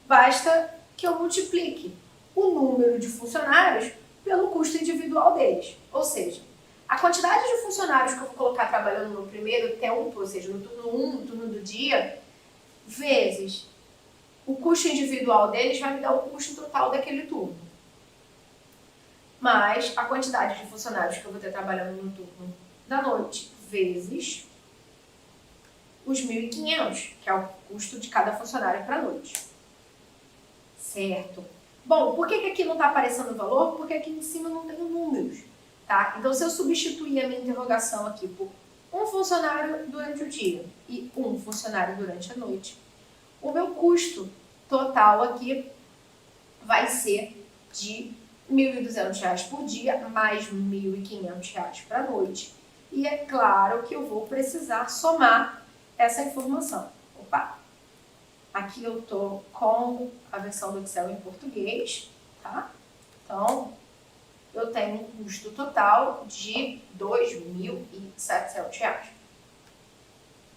Speaker 1: basta que eu multiplique o número de funcionários pelo custo individual deles. Ou seja, a quantidade de funcionários que eu vou colocar trabalhando no primeiro tempo, ou seja, no turno 1, no turno do dia, vezes o custo individual deles vai me dar o custo total daquele turno. Mais a quantidade de funcionários que eu vou ter trabalhando no turno da noite, vezes os 1.500, que é o custo de cada funcionário para a noite. Certo? Bom, por que aqui não está aparecendo o valor? Porque aqui em cima não tem números, tá? Então, se eu substituir a minha interrogação aqui por um funcionário durante o dia e um funcionário durante a noite, o meu custo total aqui vai ser de R$ 1.200 por dia, mais R$ 1.500 para a noite. E é claro que eu vou precisar somar essa informação. Opa! Aqui eu estou com a versão do Excel em português, tá? Então, eu tenho um custo total de R$ 2.700.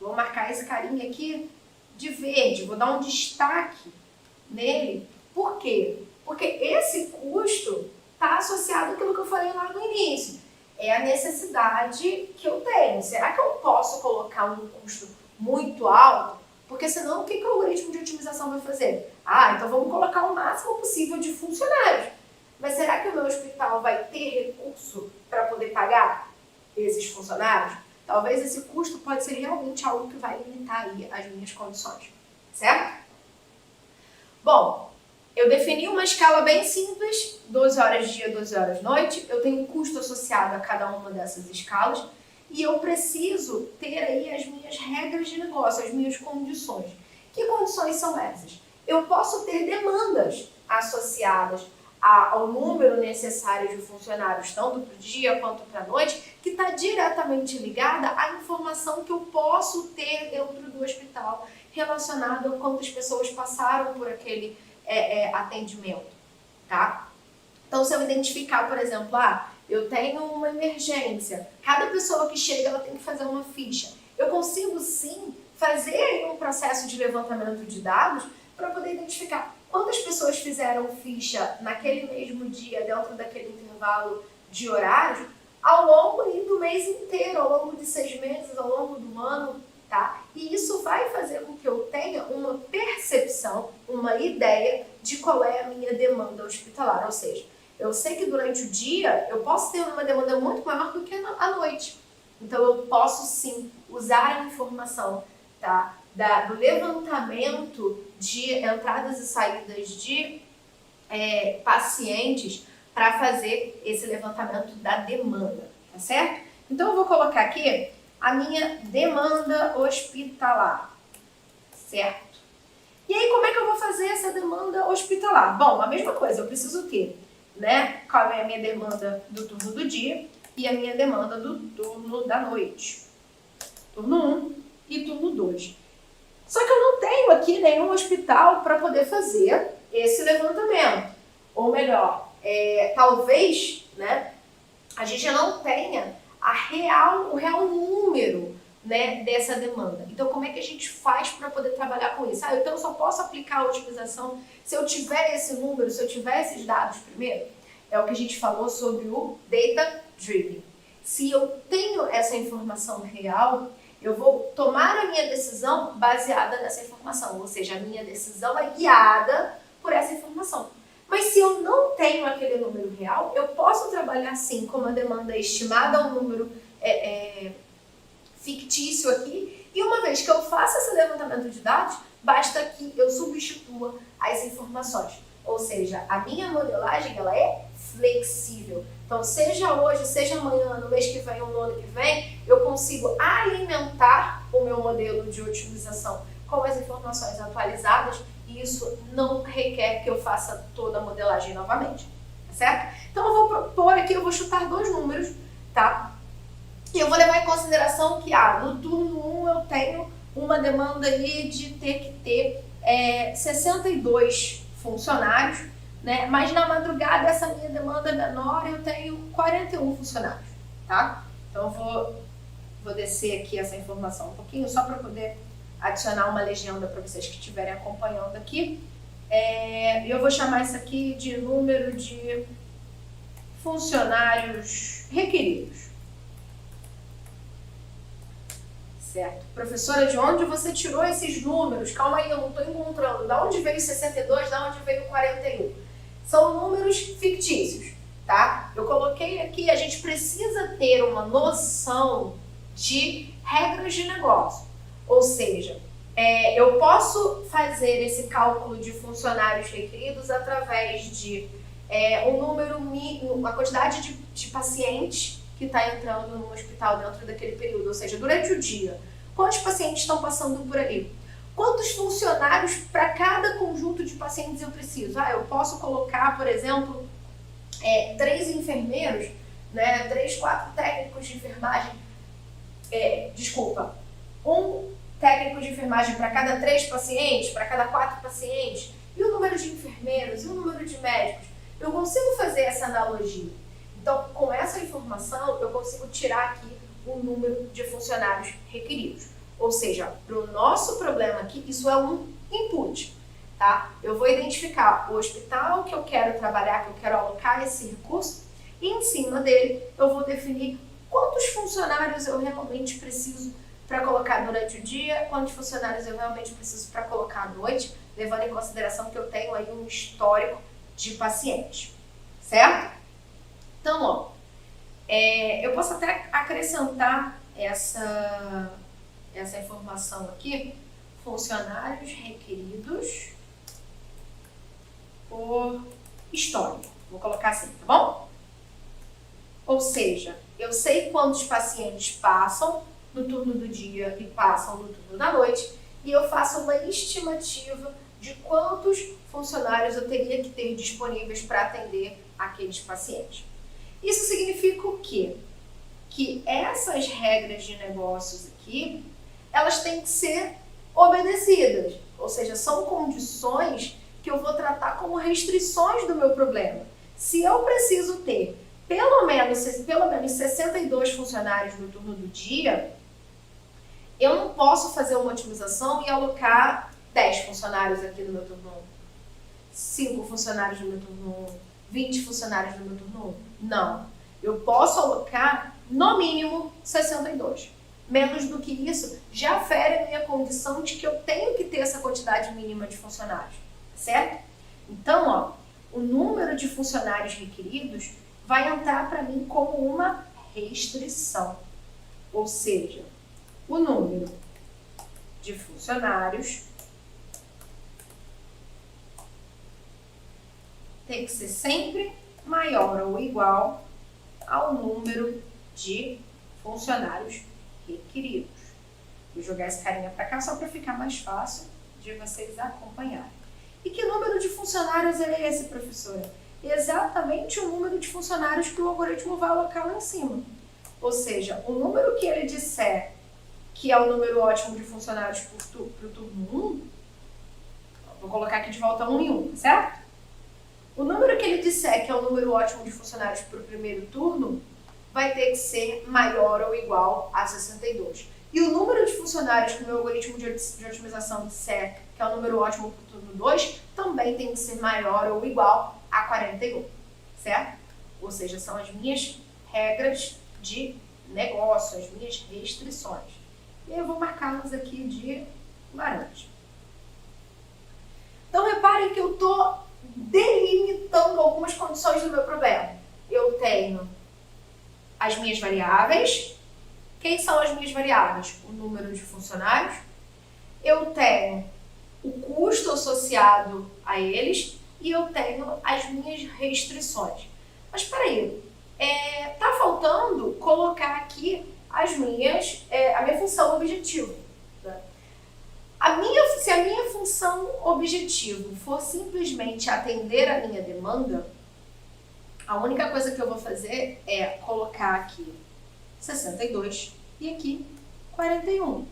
Speaker 1: Vou marcar esse carinha aqui de verde, vou dar um destaque nele. Por quê? Porque esse custo está associado àquilo que eu falei lá no início. É a necessidade que eu tenho. Será que eu posso colocar um custo muito alto? Porque senão, o que o algoritmo de otimização vai fazer? Então vamos colocar o máximo possível de funcionários. Mas será que o meu hospital vai ter recurso para poder pagar esses funcionários? Talvez esse custo pode ser realmente algo que vai limitar aí as minhas condições. Certo? Bom, eu defini uma escala bem simples, 12 horas dia, 12 horas noite. Eu tenho um custo associado a cada uma dessas escalas. E eu preciso ter aí as minhas regras de negócio, as minhas condições. Que condições são essas? Eu posso ter demandas associadas ao número necessário de funcionários, tanto para o dia quanto para a noite, que está diretamente ligada à informação que eu posso ter dentro do hospital relacionada a quantas pessoas passaram por aquele atendimento, tá? Então, se eu identificar, por exemplo, eu tenho uma emergência, cada pessoa que chega ela tem que fazer uma ficha. Eu consigo sim fazer um processo de levantamento de dados para poder identificar quantas pessoas fizeram ficha naquele mesmo dia, dentro daquele intervalo de horário, ao longo do mês inteiro, ao longo de 6 meses, ao longo do ano, tá? E isso vai fazer com que eu tenha uma percepção, uma ideia de qual é a minha demanda hospitalar, ou seja, eu sei que durante o dia eu posso ter uma demanda muito maior do que à noite. Então eu posso sim usar a informação, tá, do levantamento de entradas e saídas de pacientes para fazer esse levantamento da demanda, tá certo? Então eu vou colocar aqui a minha demanda hospitalar, certo? E aí como é que eu vou fazer essa demanda hospitalar? Bom, a mesma coisa, eu preciso ter, né, qual é a minha demanda do turno do dia e a minha demanda do turno da noite. Turno 1 e turno 2. Só que eu não tenho aqui nenhum hospital para poder fazer esse levantamento. Ou melhor, talvez, né, a gente não tenha o real número, né, dessa demanda. Então, como é que a gente faz para poder trabalhar com isso? Então, eu só posso aplicar a otimização se eu tiver esse número, se eu tiver esses dados primeiro. É o que a gente falou sobre o Data Driven. Se eu tenho essa informação real, eu vou tomar a minha decisão baseada nessa informação. Ou seja, a minha decisão é guiada por essa informação. Mas se eu não tenho aquele número real, eu posso trabalhar sim com uma demanda estimada, um número fictício aqui, e uma vez que eu faço esse levantamento de dados, basta que eu substitua as informações. Ou seja, a minha modelagem ela é flexível. Então, seja hoje, seja amanhã, no mês que vem ou no ano que vem, eu consigo alimentar o meu modelo de otimização com as informações atualizadas e isso não requer que eu faça toda a modelagem novamente, tá certo? Então, eu vou propor aqui, eu vou chutar 2 números, tá? E eu vou levar em consideração que, no turno 1 eu tenho uma demanda aí de ter que ter 62 funcionários, né? Mas na madrugada essa minha demanda é menor e eu tenho 41 funcionários, tá? Então eu vou descer aqui essa informação um pouquinho só para poder adicionar uma legenda para vocês que estiverem acompanhando aqui. Eu vou chamar isso aqui de número de funcionários requeridos. Certo. Professora, de onde você tirou esses números? Calma aí, eu não estou encontrando. Da onde veio 62? Da onde veio 41? São números fictícios, tá? Eu coloquei aqui, a gente precisa ter uma noção de regras de negócio. Ou seja, eu posso fazer esse cálculo de funcionários requeridos através de um número mínimo, a quantidade de pacientes que está entrando no hospital dentro daquele período, ou seja, durante o dia. Quantos pacientes estão passando por ali? Quantos funcionários para cada conjunto de pacientes eu preciso? Eu posso colocar, por exemplo, 3 enfermeiros, né, 3, 4 técnicos de enfermagem, um técnico de enfermagem para cada 3 pacientes, para cada 4 pacientes, e o número de enfermeiros, e o número de médicos. Eu consigo fazer essa analogia. Então, com essa informação, eu consigo tirar aqui o número de funcionários requeridos. Ou seja, para o nosso problema aqui, isso é um input, tá? Eu vou identificar o hospital que eu quero trabalhar, que eu quero alocar esse recurso, e em cima dele eu vou definir quantos funcionários eu realmente preciso para colocar durante o dia, quantos funcionários eu realmente preciso para colocar à noite, levando em consideração que eu tenho aí um histórico de pacientes, certo? Então, eu posso até acrescentar essa informação aqui, funcionários requeridos por histórico. Vou colocar assim, tá bom? Ou seja, eu sei quantos pacientes passam no turno do dia e passam no turno da noite e eu faço uma estimativa de quantos funcionários eu teria que ter disponíveis para atender aqueles pacientes. Isso significa o quê? Que essas regras de negócios aqui, elas têm que ser obedecidas, ou seja, são condições que eu vou tratar como restrições do meu problema. Se eu preciso ter pelo menos 62 funcionários no turno do dia, eu não posso fazer uma otimização e alocar 10 funcionários aqui no meu turno 1, 5 funcionários no meu turno 1, 20 funcionários no meu turno 1. Não. Eu posso alocar, no mínimo, 62. Menos do que isso, já fere a minha condição de que eu tenho que ter essa quantidade mínima de funcionários. Certo? Então, o número de funcionários requeridos vai entrar para mim como uma restrição. Ou seja, o número de funcionários tem que ser sempre maior ou igual ao número de funcionários requeridos. Vou jogar esse carinha para cá só para ficar mais fácil de vocês acompanharem. E que número de funcionários é esse, professora? Exatamente o número de funcionários que o algoritmo vai alocar lá em cima. Ou seja, o número que ele disser que é o número ótimo de funcionários para o turno 1, vou colocar aqui de volta 1 em 1, certo? O número que ele disser que é o número ótimo de funcionários para o primeiro turno vai ter que ser maior ou igual a 62. E o número de funcionários que o meu algoritmo de otimização disser que é o número ótimo para o turno 2 também tem que ser maior ou igual a 41, certo? Ou seja, são as minhas regras de negócio, as minhas restrições. E eu vou marcá-las aqui de laranja. Então, reparem que eu estou delimitando algumas condições do meu problema. Eu tenho as minhas variáveis. Quem são as minhas variáveis? O número de funcionários. Eu tenho o custo associado a eles e eu tenho as minhas restrições. Mas peraí, tá faltando colocar aqui a minha função objetivo. Né? Se a minha função objetivo for simplesmente atender a minha demanda, a única coisa que eu vou fazer é colocar aqui 62 e aqui 41.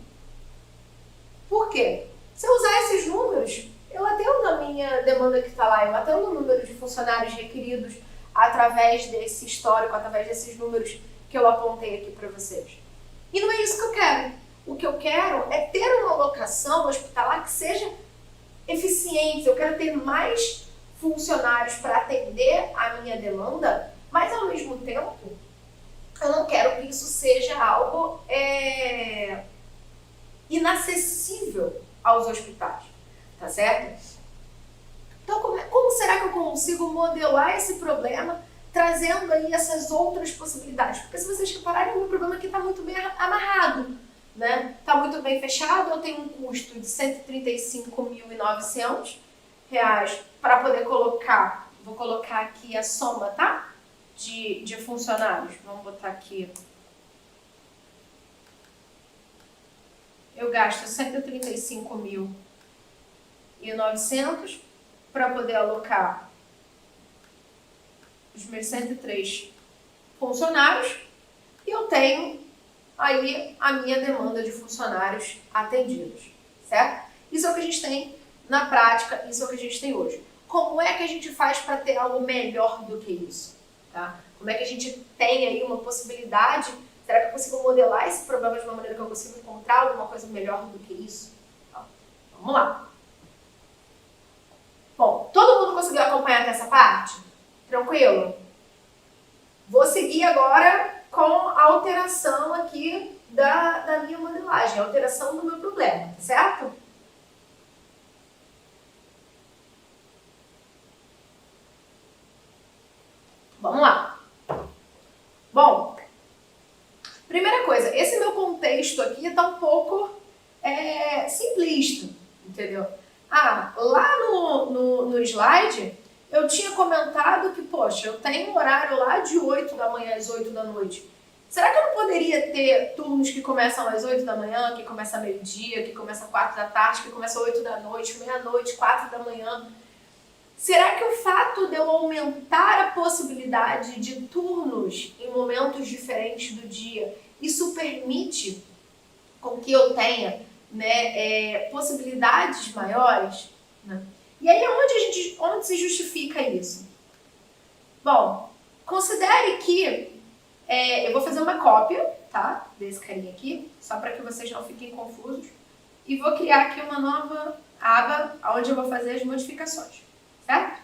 Speaker 1: Por quê? Se eu usar esses números, eu atendo a minha demanda que está lá, eu atendo o número de funcionários requeridos através desse histórico, através desses números que eu apontei aqui para vocês. E não é isso que eu quero. O que eu quero é ter uma alocação hospitalar que seja eficiente. Eu quero ter mais funcionários para atender a minha demanda, mas ao mesmo tempo eu não quero que isso seja algo inacessível aos hospitais, tá certo? Então, como será que eu consigo modelar esse problema trazendo aí essas outras possibilidades? Porque se vocês repararem, o meu problema aqui está muito bem amarrado, né? Está muito bem fechado, eu tenho um custo de R$ 135.900 para poder colocar, vou colocar aqui a soma, tá? De funcionários, vamos botar aqui. Eu gasto 135.900 para poder alocar os meus 103 funcionários e eu tenho aí a minha demanda de funcionários atendidos, certo? Isso é o que a gente tem na prática, isso é o que a gente tem hoje. Como é que a gente faz para ter algo melhor do que isso? Tá? Como é que a gente tem aí uma possibilidade? Será que eu consigo modelar esse problema de uma maneira que eu consigo encontrar alguma coisa melhor do que isso? Tá. Vamos lá. Bom, todo mundo conseguiu acompanhar até essa parte? Tranquilo? Vou seguir agora com a alteração aqui da minha modelagem, a alteração do meu problema, tá certo? Vamos lá. Bom, primeira coisa, esse meu contexto aqui está um pouco simplista, entendeu? Lá no slide eu tinha comentado que, poxa, eu tenho um horário lá de 8 da manhã às 8 da noite. Será que eu não poderia ter turnos que começam às 8 da manhã, que começam a meio-dia, que começam às 4 da tarde, que começam às 8 da noite, meia-noite, 4 da manhã? Será que o fato de eu aumentar a possibilidade de turnos em momentos diferentes do dia, isso permite com que eu tenha possibilidades maiores? Né? E aí, onde se justifica isso? Bom, considere que eu vou fazer uma cópia, tá, desse carinha aqui, só para que vocês não fiquem confusos, e vou criar aqui uma nova aba onde eu vou fazer as modificações, certo?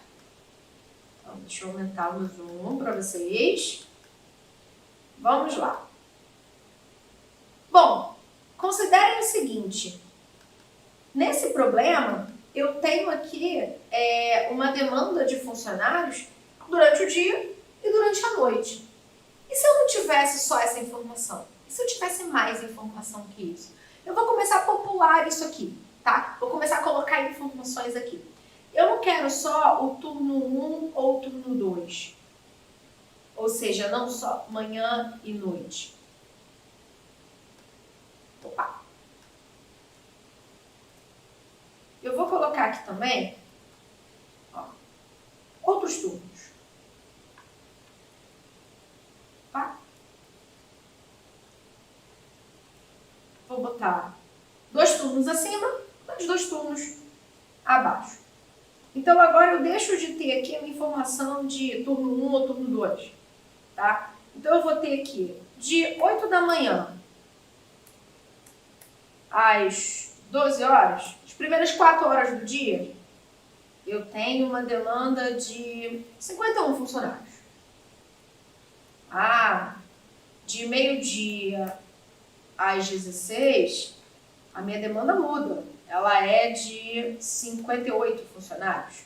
Speaker 1: Então, deixa eu aumentar o zoom para vocês. Vamos lá. Bom, considerem o seguinte, nesse problema, eu tenho aqui uma demanda de funcionários durante o dia e durante a noite. E se eu não tivesse só essa informação? E se eu tivesse mais informação que isso? Eu vou começar a popular isso aqui, tá? Vou começar a colocar informações aqui. Eu não quero só o turno 1 ou o turno 2. Ou seja, não só manhã e noite. Opa! Eu vou colocar aqui também outros turnos. Tá? Vou botar 2 turnos acima, mais 2 turnos abaixo. Então agora eu deixo de ter aqui a minha informação de turno 1 ou turno 2. Tá? Então eu vou ter aqui de 8 da manhã às 12 horas, as primeiras 4 horas do dia, eu tenho uma demanda de 51 funcionários. De meio-dia às 16, a minha demanda muda. Ela é de 58 funcionários.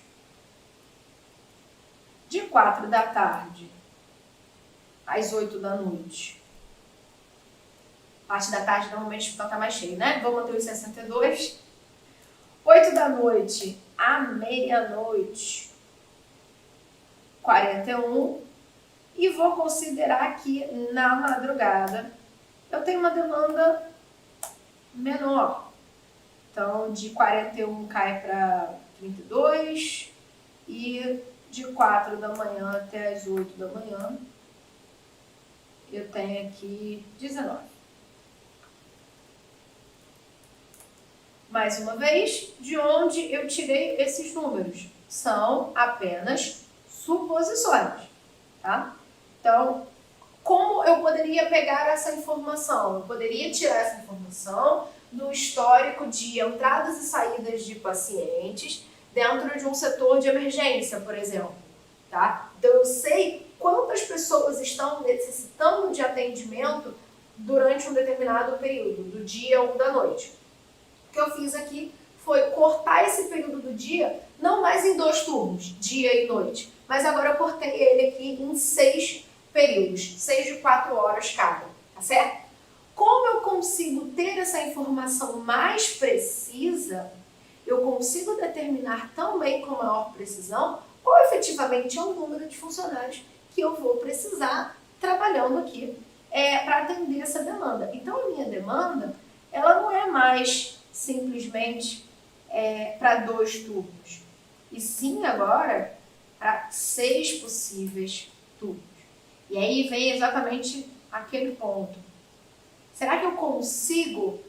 Speaker 1: De 4 da tarde às 8 da noite. Parte da tarde normalmente o hospital está mais cheio, né? Vou manter os 62. 8 8 da noite à meia-noite, 41. E vou considerar que na madrugada eu tenho uma demanda menor. Então, de 41 cai para 32 e de 4 da manhã até as 8 da manhã eu tenho aqui 19. Mais uma vez, de onde eu tirei esses números? São apenas suposições, tá? Então, como eu poderia pegar essa informação? Eu poderia tirar essa informação do histórico de entradas e saídas de pacientes dentro de um setor de emergência, por exemplo, tá? Então, eu sei quantas pessoas estão necessitando de atendimento durante um determinado período, do dia ou da noite. O que eu fiz aqui foi cortar esse período do dia, não mais em 2 turnos, dia e noite, mas agora eu cortei ele aqui em 6 períodos, 6 de 4 horas cada, tá certo? Como eu consigo ter essa informação mais precisa, eu consigo determinar também com maior precisão qual efetivamente é o número de funcionários que eu vou precisar trabalhando aqui para atender essa demanda. Então, a minha demanda, ela não é mais simplesmente para 2 turnos, e sim agora para 6 possíveis turnos. E aí vem exatamente aquele ponto. Será que eu consigo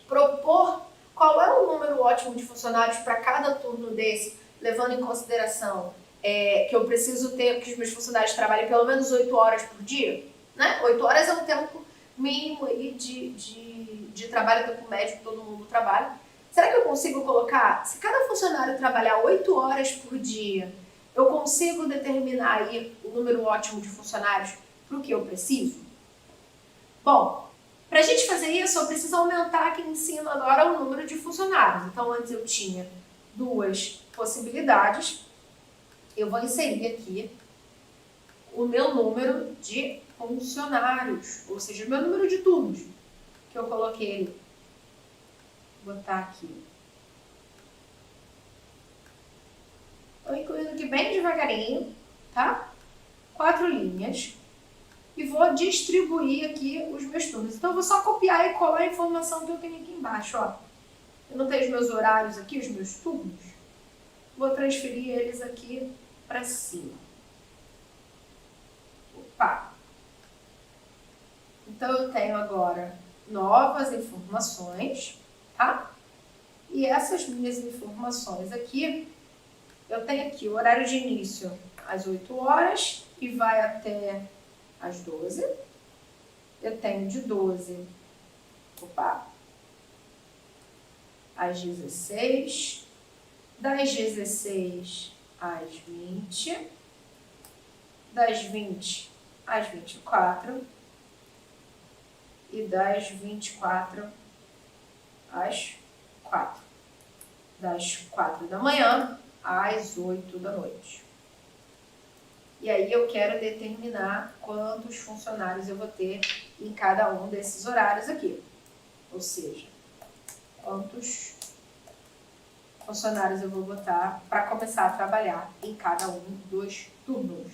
Speaker 1: propor qual é o número ótimo de funcionários para cada turno desse, levando em consideração que eu preciso ter que os meus funcionários trabalhem pelo menos 8 horas por dia? Né? 8 horas é um tempo mínimo aí de trabalho, tempo médio que todo mundo trabalha. Será que eu consigo colocar, se cada funcionário trabalhar 8 horas por dia, eu consigo determinar aí o número ótimo de funcionários para o que eu preciso? Bom, para a gente fazer isso, eu preciso aumentar aqui em cima agora o número de funcionários. Então, antes eu tinha 2 possibilidades. Eu vou inserir aqui o meu número de funcionários, ou seja, o meu número de turnos, que eu coloquei. Vou botar aqui. Estou incluindo aqui bem devagarinho, tá? 4 linhas. E vou distribuir aqui os meus turnos. Então, eu vou só copiar e colar a informação que eu tenho aqui embaixo, ó. Eu não tenho os meus horários aqui, os meus turnos. Vou transferir eles aqui para cima. Opa! Então, eu tenho agora novas informações, tá? E essas minhas informações aqui, eu tenho aqui o horário de início às 8 horas e vai até às 12. Eu tenho de 12, às 16, das 16 às 20, das 20 às 24 e das 24 às 4. Das 4 da manhã às 8 da noite. E aí eu quero determinar quantos funcionários eu vou ter em cada um desses horários aqui. Ou seja, quantos funcionários eu vou botar para começar a trabalhar em cada um dos turnos.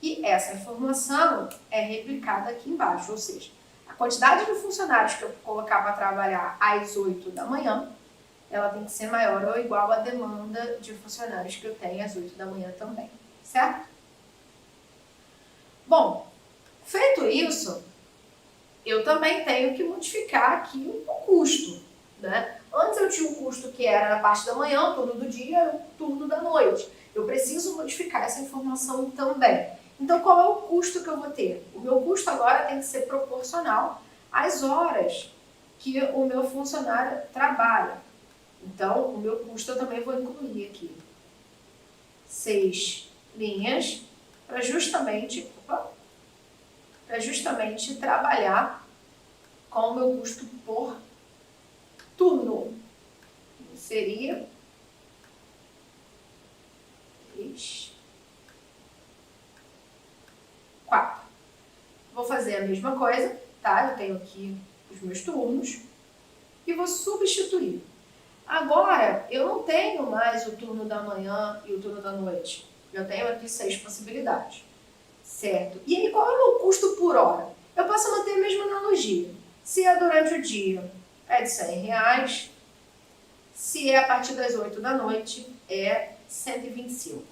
Speaker 1: E essa informação é replicada aqui embaixo, ou seja, a quantidade de funcionários que eu colocar para trabalhar às 8 da manhã, ela tem que ser maior ou igual à demanda de funcionários que eu tenho às 8 da manhã também. Certo? Bom, feito isso, eu também tenho que modificar aqui o custo, né? Antes eu tinha um custo que era na parte da manhã, o turno do dia e o turno da noite. Eu preciso modificar essa informação também. Então, qual é o custo que eu vou ter? O meu custo agora tem que ser proporcional às horas que o meu funcionário trabalha. Então, o meu custo eu também vou incluir aqui 6 linhas para justamente trabalhar com o meu custo por turno. Seria 3, 4. Vou fazer a mesma coisa, tá? Eu tenho aqui os meus turnos e vou substituir. Agora, eu não tenho mais o turno da manhã e o turno da noite. Eu tenho aqui 6 possibilidades, certo? E aí, qual é o meu custo por hora? Eu posso manter a mesma analogia. Se é durante o dia, é de R$100. Se é a partir das 8 da noite, é 125,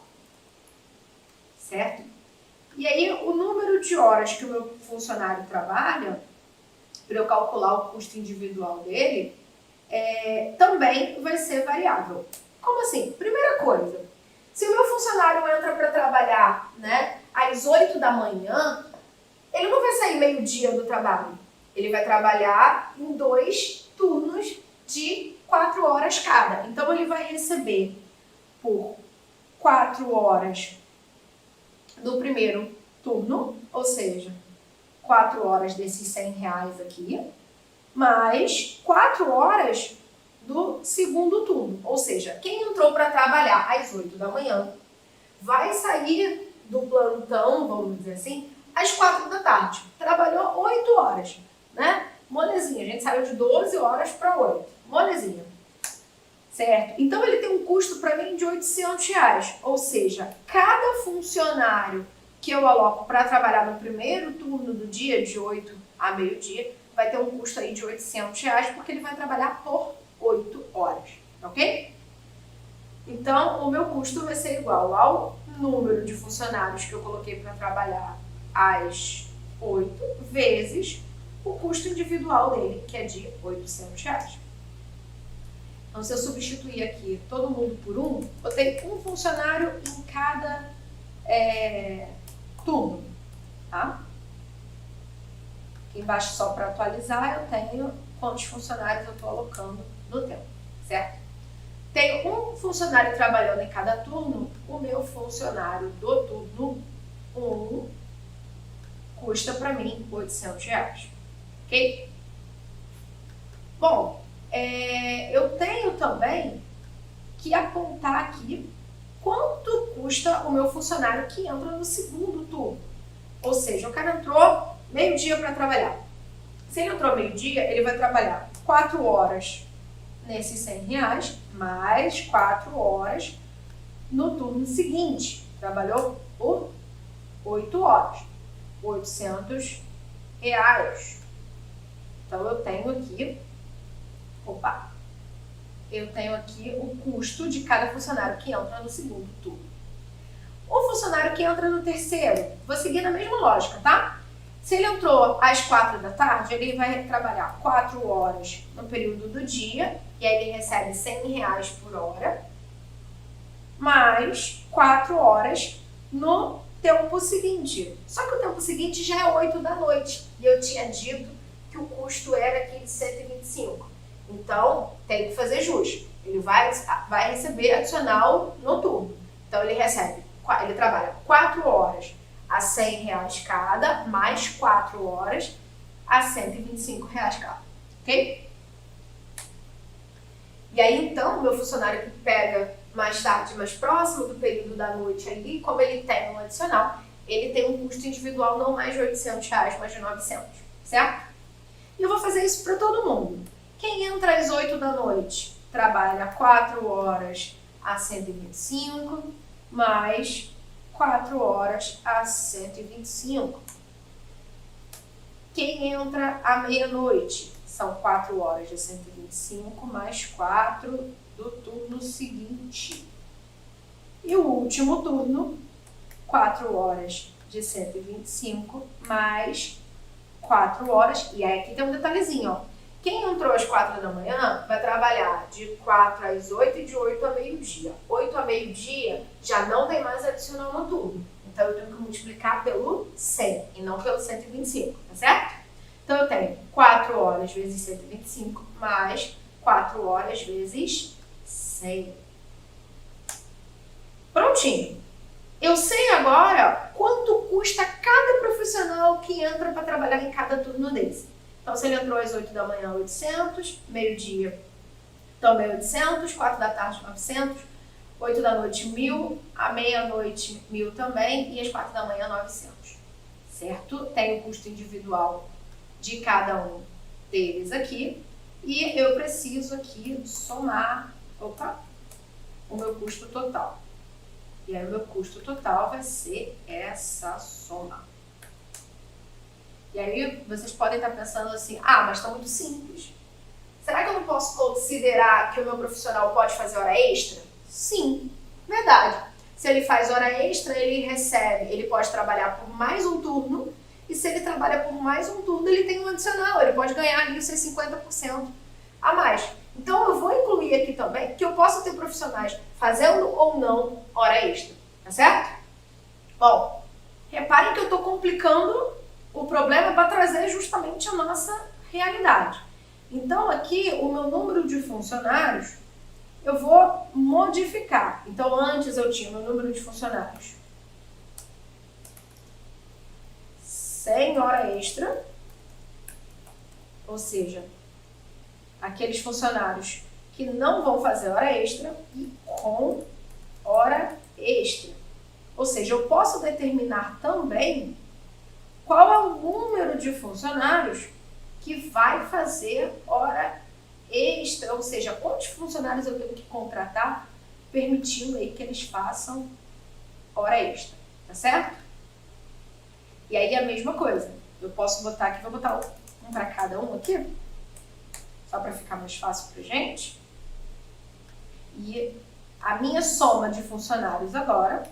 Speaker 1: certo? E aí, o número de horas que o meu funcionário trabalha, para eu calcular o custo individual dele, também vai ser variável. Como assim? Primeira coisa, se o meu funcionário entra para trabalhar, né, às 8 da manhã, ele não vai sair meio-dia do trabalho. Ele vai trabalhar em 2 turnos de 4 horas cada. Então, ele vai receber por 4 horas do primeiro turno, ou seja, 4 horas desses R$100 aqui, mais 4 horas do segundo turno. Ou seja, quem entrou para trabalhar às 8 da manhã vai sair do plantão, vamos dizer assim, às 4 da tarde. Trabalhou 8 horas, né? Molezinha, a gente saiu de 12 horas para 8. Molezinha. Certo? Então, ele tem um custo para mim de R$800. Ou seja, cada funcionário que eu aloco para trabalhar no primeiro turno do dia, de 8 a meio-dia, vai ter um custo aí de R$800, porque ele vai trabalhar por 8 horas, ok? Então, o meu custo vai ser igual ao número de funcionários que eu coloquei para trabalhar às 8 vezes o custo individual dele, que é de R$800. Então, se eu substituir aqui todo mundo por um, eu tenho um funcionário em cada turno, tá? Aqui embaixo, só para atualizar, eu tenho quantos funcionários eu estou alocando no tempo, certo? Tenho um funcionário trabalhando em cada turno, o meu funcionário do turno 1 custa para mim R$800, ok? Bom, eu tenho também que apontar aqui quanto custa o meu funcionário que entra no segundo turno. Ou seja, o cara entrou meio-dia para trabalhar. Se ele entrou meio-dia, ele vai trabalhar 4 horas nesses R$100, mais 4 horas no turno seguinte. Trabalhou por 8 horas, R$800. Então, eu tenho aqui o custo de cada funcionário que entra no segundo turno. O funcionário que entra no terceiro, vou seguir na mesma lógica, tá? Se ele entrou às 4 da tarde, ele vai trabalhar 4 horas no período do dia, e aí ele recebe R$100 por hora, mais 4 horas no tempo seguinte. Só que o tempo seguinte já é 8 da noite, e eu tinha dito que o custo era aqui de 125. Então, tem que fazer jus. Ele vai receber adicional noturno. Então, ele trabalha 4 horas a R$100 cada, mais 4 horas a R$125 cada, ok? E aí, então, o meu funcionário que pega mais tarde, mais próximo do período da noite ali, como ele tem um adicional, ele tem um custo individual não mais de R$800, mas de 900, certo? E eu vou fazer isso para todo mundo. Quem entra às 8 da noite trabalha 4 horas a 125, mais 4 horas a 125. Quem entra à meia-noite são 4 horas de 125, mais 4 do turno seguinte. E o último turno, 4 horas de 125, mais 4 horas. E aí aqui tem um detalhezinho, ó. Quem entrou às 4 da manhã vai trabalhar de 4 às 8 e de 8 a meio-dia. 8 a meio-dia já não tem mais adicional noturno. Então, eu tenho que multiplicar pelo 100 e não pelo 125, tá certo? Então, eu tenho 4 horas vezes 125 mais 4 horas vezes 100. Prontinho. Eu sei agora quanto custa cada profissional que entra para trabalhar em cada turno desse. Então, se ele entrou às 8 da manhã, 800, meio-dia, também 800, 4 da tarde, 900, 8 da noite, 1.000, à meia-noite, 1.000 também, e às 4 da manhã, 900, certo? Tem o custo individual de cada um deles aqui, E eu preciso aqui somar, o meu custo total. E aí o meu custo total vai ser essa soma. E aí vocês podem estar pensando assim, mas está muito simples. Será que eu não posso considerar que o meu profissional pode fazer hora extra? Sim, verdade. Se ele faz hora extra, ele pode trabalhar por mais um turno, e se ele trabalha por mais um turno, ele tem um adicional, ele pode ganhar ali os seus 50% a mais. Então eu vou incluir aqui também que eu posso ter profissionais fazendo ou não hora extra, tá certo? Bom, reparem que eu estou complicando o problema para trazer justamente a nossa realidade. Então aqui o meu número de funcionários eu vou modificar. Então antes eu tinha o meu número de funcionários 100 hora extra, ou seja, aqueles funcionários que não vão fazer hora extra e com hora extra. Ou seja, eu posso determinar também qual é o número de funcionários que vai fazer hora extra, ou seja, quantos funcionários eu tenho que contratar permitindo aí que eles façam hora extra, tá certo? E aí a mesma coisa, eu posso botar aqui, vou botar um para cada um aqui, só para ficar mais fácil pra gente. E a minha soma de funcionários agora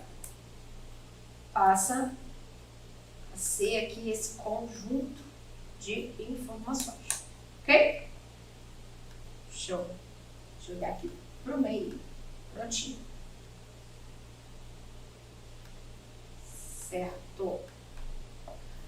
Speaker 1: passa a ser aqui esse conjunto de informações, ok? Show. Deixa eu jogar aqui pro meio, prontinho. Certo.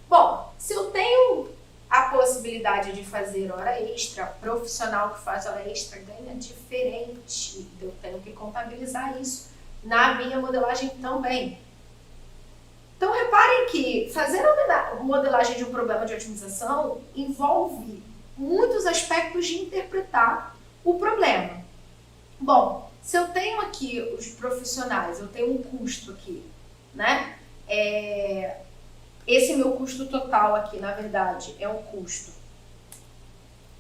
Speaker 1: Bom, se eu tenho a possibilidade de fazer hora extra, profissional que faz hora extra ganha diferente. Eu tenho que contabilizar isso na minha modelagem também. Então, reparem que fazer a modelagem de um problema de otimização envolve muitos aspectos de interpretar o problema. Bom, se eu tenho aqui os profissionais, eu tenho um custo aqui, né? Esse meu custo total aqui, na verdade, é um custo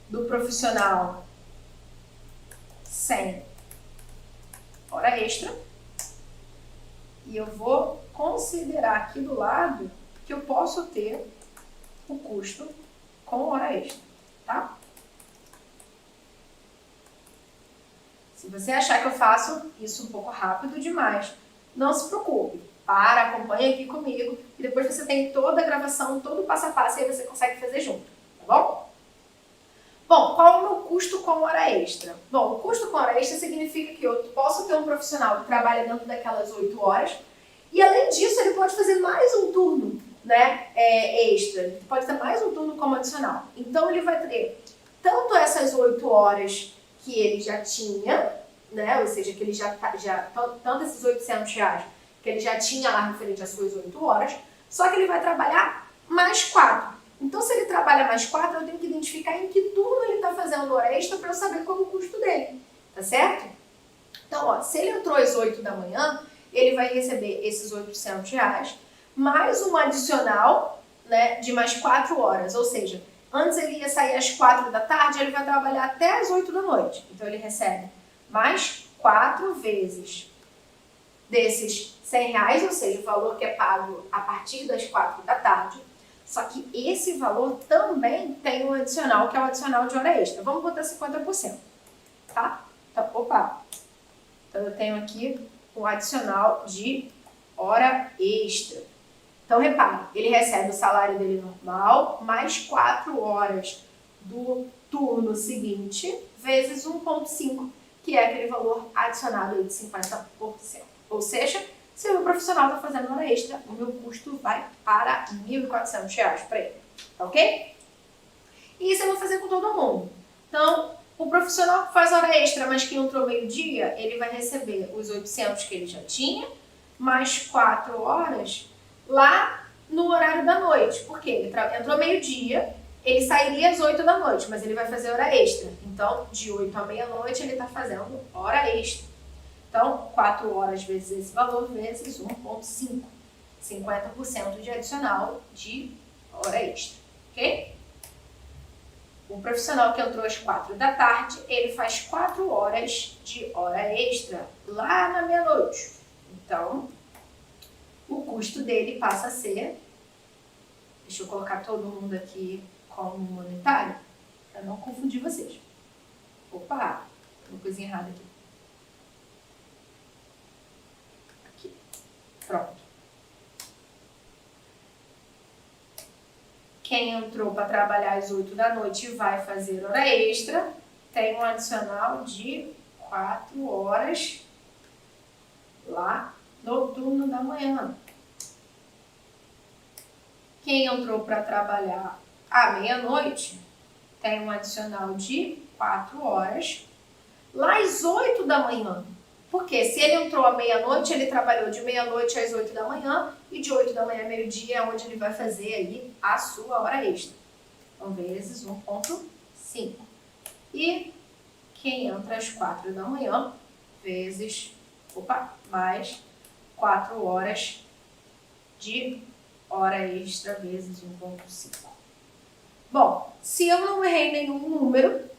Speaker 1: do profissional 100 hora extra. E eu vou considerar aqui do lado que eu posso ter o custo com hora extra, tá? Se você achar que eu faço isso um pouco rápido demais, não se preocupe. Acompanha aqui comigo e depois você tem toda a gravação, todo o passo a passo e aí você consegue fazer junto, tá bom? Bom, qual é o meu custo com hora extra? Bom, o custo com hora extra significa que eu posso ter um profissional que trabalha dentro daquelas 8 horas e além disso ele pode fazer mais um turno, né, extra, ele pode ter mais um turno como adicional. Então ele vai ter tanto essas 8 horas que ele já tinha, né, ou seja, que ele tanto esses R$800 que ele já tinha lá referente às suas 8 horas, só que ele vai trabalhar mais 4. Então, se ele trabalha mais 4, eu tenho que identificar em que turno ele está fazendo hora extra para eu saber qual é o custo dele, tá certo? Então, ó, se ele entrou às 8 da manhã, ele vai receber esses R$800, mais um adicional, né, de mais 4 horas, ou seja, antes ele ia sair às 4 da tarde, ele vai trabalhar até às 8 da noite. Então, ele recebe mais 4 vezes desses R$100, ou seja, o valor que é pago a partir das 4 da tarde. Só que esse valor também tem um adicional, que é o adicional de hora extra. Vamos botar 50%, tá? Então, eu tenho aqui um adicional de hora extra. Então, repare, ele recebe o salário dele normal, mais 4 horas do turno seguinte, vezes 1,5, que é aquele valor adicionado aí de 50%. Ou seja, se o meu profissional está fazendo hora extra, o meu custo vai para R$1.400 para ele, tá ok? E isso eu vou fazer com todo mundo. Então, o profissional que faz hora extra, mas que entrou meio-dia, ele vai receber os 800 que ele já tinha, mais 4 horas lá no horário da noite. Porque ele entrou meio-dia, ele sairia às 8 da noite, mas ele vai fazer hora extra. Então, de 8 à meia-noite, ele está fazendo hora extra. Então, 4 horas vezes esse valor, vezes 1,5. 50% de adicional de hora extra, ok? O profissional que entrou às 4 da tarde, ele faz 4 horas de hora extra lá na meia-noite. Então, o custo dele passa a ser... Deixa eu colocar todo mundo aqui como monetário, para não confundir vocês. Opa, uma coisinha errada aqui. Aqui, pronto. Quem entrou para trabalhar às 8 da noite e vai fazer hora extra, tem um adicional de 4 horas lá no turno da manhã. Quem entrou para trabalhar à meia-noite, tem um adicional de 4 horas lá às 8 da manhã. Porque se ele entrou à meia-noite, ele trabalhou de meia-noite às 8 da manhã e de 8 da manhã a meio-dia é onde ele vai fazer aí a sua hora extra. Então, vezes 1,5. E quem entra às 4 da manhã, vezes, mais 4 horas de hora extra, vezes 1,5. Bom, se eu não errei nenhum número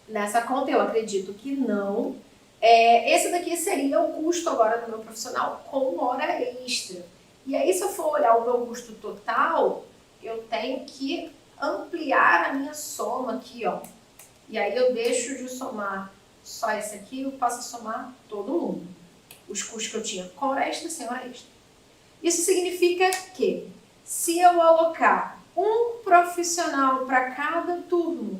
Speaker 1: nessa conta, eu acredito que não. Esse daqui seria o custo agora do meu profissional com hora extra. E aí, se eu for olhar o meu custo total, eu tenho que ampliar a minha soma aqui, ó. E aí eu deixo de somar só esse aqui, eu passo a somar todo mundo. Os custos que eu tinha com hora extra e sem hora extra. Isso significa que, se eu alocar um profissional para cada turno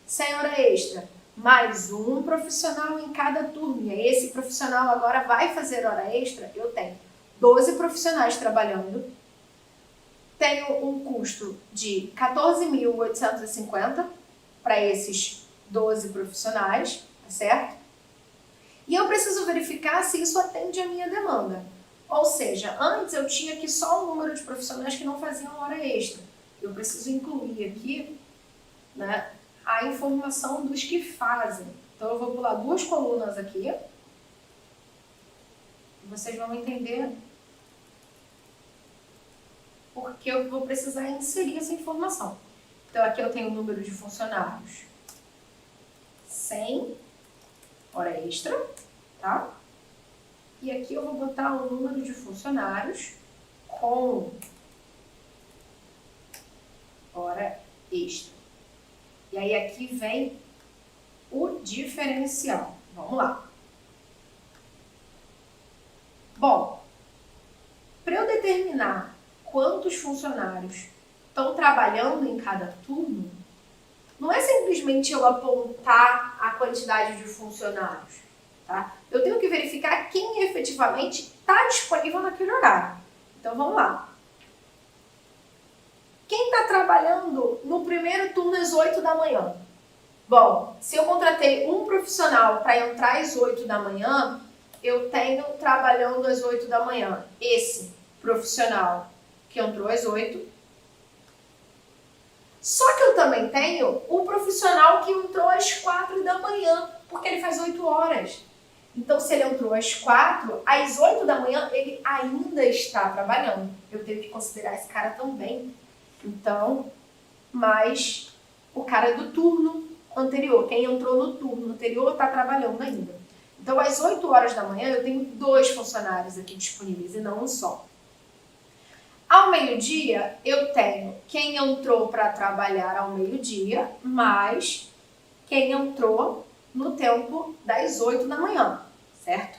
Speaker 1: sem hora extra, mais um profissional em cada turno, e esse profissional agora vai fazer hora extra, eu tenho 12 profissionais trabalhando, tenho um custo de 14.850 para esses 12 profissionais, tá certo? E eu preciso verificar se isso atende a minha demanda. Ou seja, antes eu tinha aqui só um número de profissionais que não faziam hora extra. Eu preciso incluir aqui, né, a informação dos que fazem. Então, eu vou pular 2 colunas aqui. E vocês vão entender porque eu vou precisar inserir essa informação. Então, aqui eu tenho o número de funcionários sem hora extra, tá? E aqui eu vou botar o número de funcionários com hora extra. E aí aqui vem o diferencial. Vamos lá. Bom, para eu determinar quantos funcionários estão trabalhando em cada turno, não é simplesmente eu apontar a quantidade de funcionários, tá? Eu tenho que verificar quem efetivamente está disponível naquele horário. Então vamos lá. Quem está trabalhando no primeiro turno às 8 da manhã? Bom, se eu contratei um profissional para entrar às 8 da manhã, eu tenho trabalhando às 8 da manhã esse profissional que entrou às 8. Só que eu também tenho o profissional que entrou às 4 da manhã, porque ele faz 8 horas. Então, se ele entrou às 4, às 8 da manhã, ele ainda está trabalhando. Eu tenho que considerar esse cara também. Então, mais o cara do turno anterior. Quem entrou no turno anterior está trabalhando ainda. Então, às 8 horas da manhã, eu tenho 2 funcionários aqui disponíveis e não um só. Ao meio-dia, eu tenho quem entrou para trabalhar ao meio-dia, mais quem entrou no tempo das 8 da manhã, certo?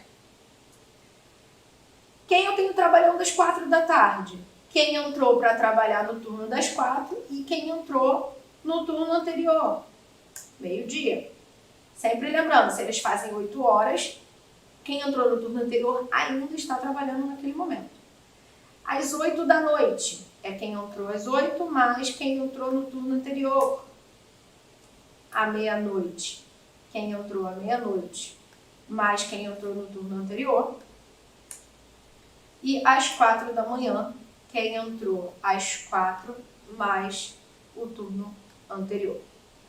Speaker 1: Quem eu tenho trabalhando às 4 da tarde? Quem entrou para trabalhar no turno das 4 e quem entrou no turno anterior, meio-dia. Sempre lembrando, se eles fazem 8 horas, quem entrou no turno anterior ainda está trabalhando naquele momento. Às 8 da noite é quem entrou às 8, mais quem entrou no turno anterior. À meia-noite, quem entrou à meia-noite, mais quem entrou no turno anterior. E às 4 da manhã, quem entrou às 4, mais o turno anterior.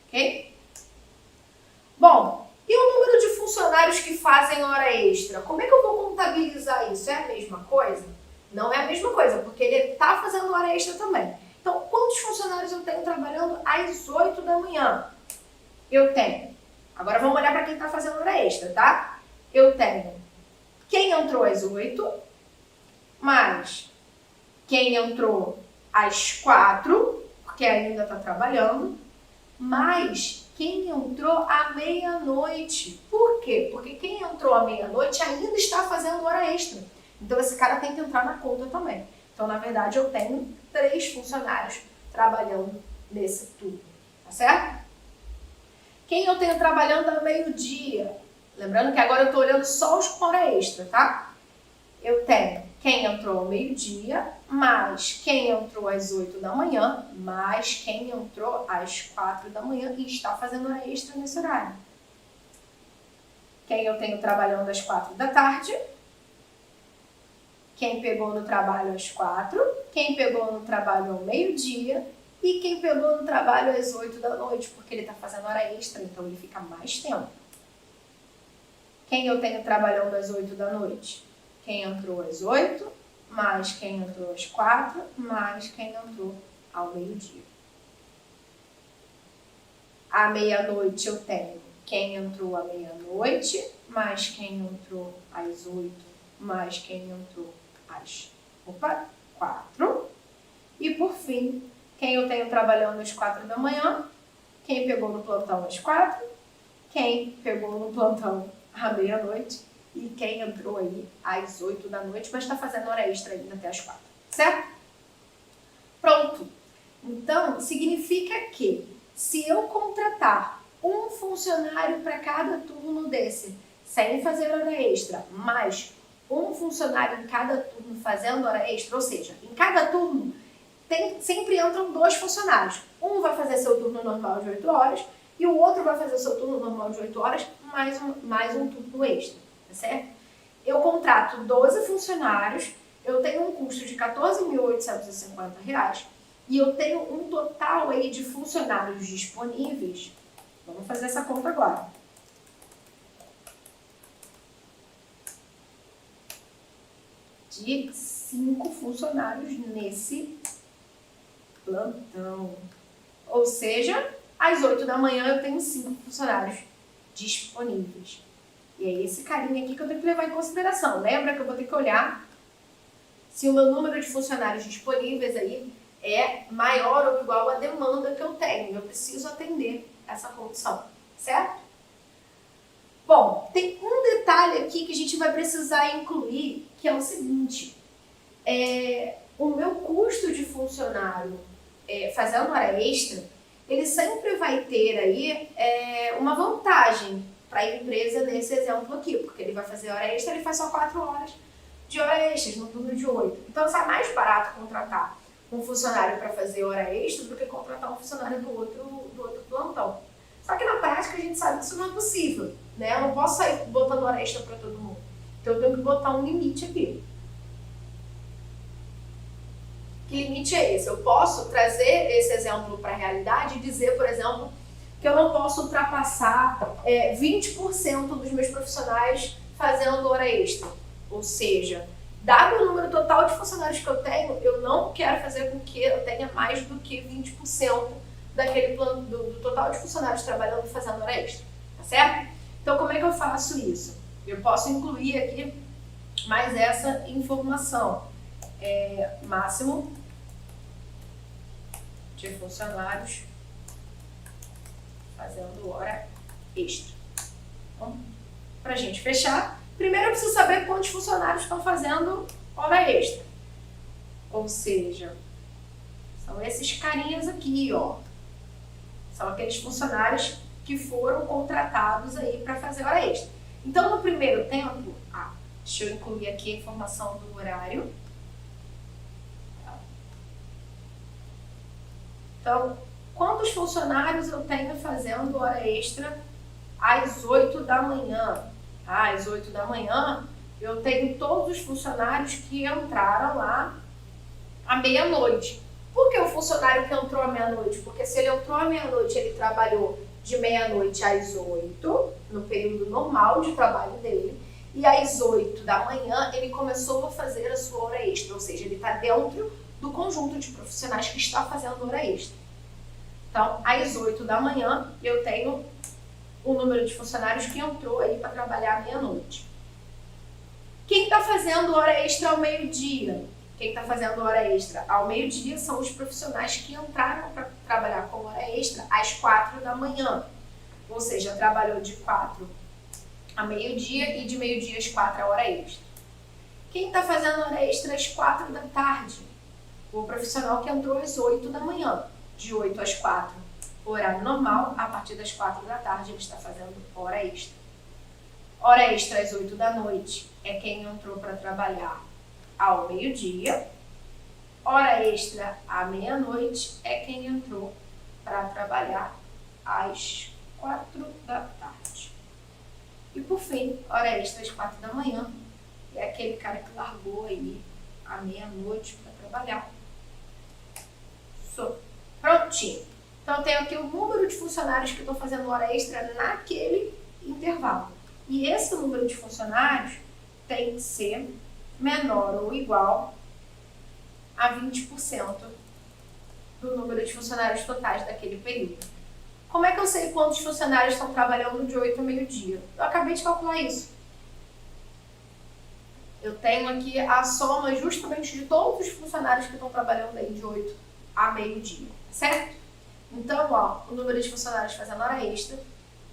Speaker 1: Ok? Bom, e o número de funcionários que fazem hora extra? Como é que eu vou contabilizar isso? É a mesma coisa? Não é a mesma coisa, porque ele está fazendo hora extra também. Então, quantos funcionários eu tenho trabalhando às 8 da manhã? Eu tenho. Agora vamos olhar para quem está fazendo hora extra, tá? Eu tenho quem entrou às 8, mais quem entrou às 4, porque ainda está trabalhando, mais quem entrou à meia-noite. Por quê? Porque quem entrou à meia-noite ainda está fazendo hora extra. Então, esse cara tem que entrar na conta também. Então, na verdade, eu tenho 3 funcionários trabalhando nesse turno, tá certo? Quem eu tenho trabalhando ao meio-dia? Lembrando que agora eu estou olhando só os com hora extra, tá? Eu tenho quem entrou ao meio-dia, mais quem entrou às 8 da manhã, mais quem entrou às 4 da manhã e está fazendo hora extra nesse horário. Quem eu tenho trabalhando às 4 da tarde, quem pegou no trabalho às 4, quem pegou no trabalho ao meio-dia e quem pegou no trabalho às 8 da noite, porque ele está fazendo hora extra, então ele fica mais tempo. Quem eu tenho trabalhando às 8 da noite? Quem entrou às 8, mais quem entrou às 4, mais quem entrou ao meio-dia. À meia-noite eu tenho quem entrou à meia-noite, mais quem entrou às 8, mais quem entrou às 4. E por fim, quem eu tenho trabalhando às 4 da manhã, quem pegou no plantão às 4, quem pegou no plantão à meia-noite e quem entrou aí às 8 da noite, mas está fazendo hora extra ainda até às 4, certo? Pronto. Então, significa que se eu contratar um funcionário para cada turno desse, sem fazer hora extra, mais um funcionário em cada turno fazendo hora extra, ou seja, em cada turno sempre entram 2 funcionários. Um vai fazer seu turno normal de 8 horas e o outro vai fazer seu turno normal de 8 horas mais um turno extra, tá certo? Eu contrato 12 funcionários, eu tenho um custo de R$ 14.850 e eu tenho um total aí de funcionários disponíveis. Vamos fazer essa conta agora. De 5 funcionários nesse plantão. Ou seja, às 8 da manhã eu tenho 5 funcionários disponíveis. E é esse carinha aqui que eu tenho que levar em consideração. Lembra que eu vou ter que olhar se o meu número de funcionários disponíveis aí é maior ou igual à demanda que eu tenho. Eu preciso atender essa condição, certo? Bom, tem um detalhe aqui que a gente vai precisar incluir, que é o seguinte. O meu custo de funcionário fazendo hora extra, ele sempre vai ter aí uma vantagem para a empresa nesse exemplo aqui, porque ele vai fazer hora extra, ele faz só 4 horas de hora extra no turno de 8. Então sai mais barato contratar um funcionário para fazer hora extra do que contratar um funcionário do outro plantão. Só que na prática a gente sabe que isso não é possível, né? Eu não posso sair botando hora extra para todo mundo. Então eu tenho que botar um limite aqui. Que limite é esse? Eu posso trazer esse exemplo para a realidade e dizer, por exemplo, que eu não posso ultrapassar 20% dos meus profissionais fazendo hora extra. Ou seja, dado o número total de funcionários que eu tenho, eu não quero fazer com que eu tenha mais do que 20% daquele plano, do total de funcionários trabalhando e fazendo hora extra. Tá certo? Então, como é que eu faço isso? Eu posso incluir aqui mais essa informação. Máximo de funcionários fazendo hora extra. Então, pra gente fechar, primeiro eu preciso saber quantos funcionários estão fazendo hora extra. Ou seja, são esses carinhas aqui, ó. São aqueles funcionários que foram contratados aí para fazer hora extra. Então, no primeiro tempo, deixa eu incluir aqui a informação do horário. Então, quantos funcionários eu tenho fazendo hora extra às 8 da manhã? Às 8 da manhã, eu tenho todos os funcionários que entraram lá à meia-noite. Por que o funcionário que entrou à meia-noite? Porque se ele entrou à meia-noite, ele trabalhou de meia-noite às 8, no período normal de trabalho dele, e às 8 da manhã ele começou a fazer a sua hora extra, ou seja, ele está dentro do conjunto de profissionais que está fazendo hora extra. Então, às 8 da manhã, eu tenho o número de funcionários que entrou aí para trabalhar à meia-noite. Quem está fazendo hora extra ao meio-dia? Quem está fazendo hora extra ao meio-dia são os profissionais que entraram para trabalhar com hora extra às 4 da manhã. Ou seja, trabalhou de 4 a meio-dia e de meio-dia às 4 a hora extra. Quem está fazendo hora extra às 4 da tarde? O profissional que entrou às 8 da manhã. De 8 às 4, horário normal. A partir das 4 da tarde, ele está fazendo hora extra. Hora extra às 8 da noite é quem entrou para trabalhar ao meio-dia. Hora extra à meia-noite é quem entrou para trabalhar às 4 da tarde. E por fim, hora extra às 4 da manhã é aquele cara que largou aí à meia-noite para trabalhar. Prontinho. Então eu tenho aqui o número de funcionários que estão fazendo hora extra naquele intervalo. E esse número de funcionários tem que ser menor ou igual a 20% do número de funcionários totais daquele período. Como é que eu sei quantos funcionários estão trabalhando de 8 a meio-dia? Eu acabei de calcular isso. Eu tenho aqui a soma justamente de todos os funcionários que estão trabalhando aí de 8 a meio-dia, certo? Então, ó, o número de funcionários fazendo hora extra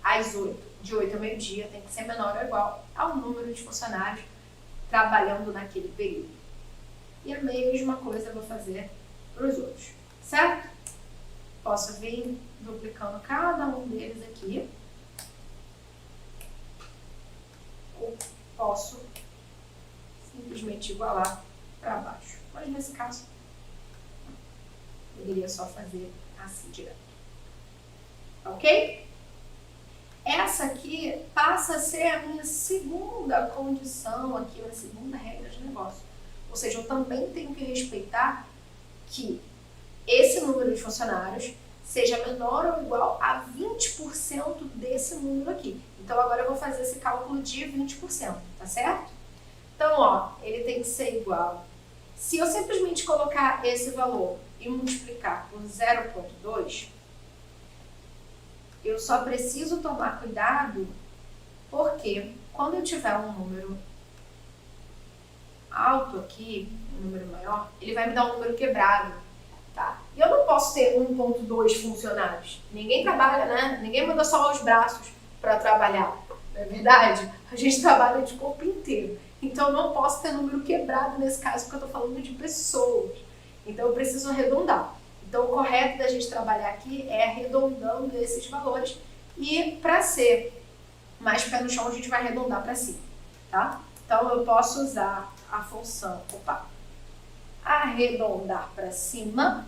Speaker 1: às 8, de 8 a meio-dia, tem que ser menor ou igual ao número de funcionários trabalhando naquele período. E a mesma coisa eu vou fazer para os outros, certo? Posso vir duplicando cada um deles aqui. Ou posso simplesmente igualar para baixo. Mas nesse caso, poderia só fazer assim direto. Ok? Essa aqui passa a ser a minha segunda condição aqui, a segunda regra de negócio. Ou seja, eu também tenho que respeitar que esse número de funcionários seja menor ou igual a 20% desse número aqui. Então, agora eu vou fazer esse cálculo de 20%, tá certo? Então, ó, ele tem que ser igual. Se eu simplesmente colocar esse valor e multiplicar por 0,2, eu só preciso tomar cuidado porque quando eu tiver um número alto aqui, um número maior, ele vai me dar um número quebrado, tá? E eu não posso ter 1,2 funcionários. Ninguém trabalha, né? Ninguém manda só os braços para trabalhar, não é verdade? A gente trabalha de corpo inteiro. Então eu não posso ter número quebrado nesse caso, porque eu estou falando de pessoas. Então eu preciso arredondar. Então o correto da gente trabalhar aqui é arredondando esses valores. E para ser mais pé no chão, a gente vai arredondar para cima, tá? Então eu posso usar a função, arredondar para cima.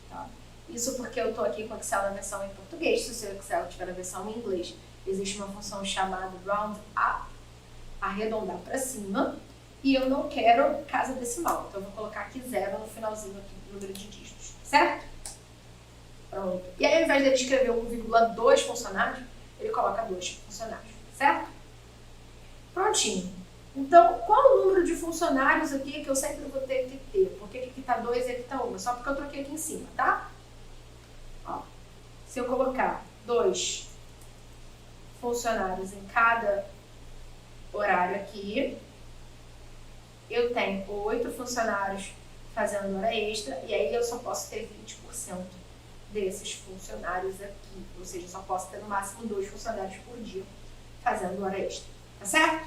Speaker 1: Tá? Isso porque eu estou aqui com o Excel na versão em português. Se o seu Excel tiver na versão em inglês, existe uma função chamada round up, arredondar para cima. E eu não quero casa decimal, então eu vou colocar aqui 0 no finalzinho aqui do número de dígitos, certo? Pronto. E aí, ao invés dele escrever 1,2 funcionários, ele coloca 2 funcionários, certo? Prontinho. Então, qual o número de funcionários aqui que eu sempre vou ter que ter? Por que aqui está 2 e aqui está 1? Só porque eu troquei aqui em cima, tá? Ó, se eu colocar 2 funcionários em cada horário aqui, eu tenho 8 funcionários fazendo hora extra, e aí eu só posso ter 20% desses funcionários aqui. Ou seja, eu só posso ter no máximo 2 funcionários por dia fazendo hora extra. Tá certo?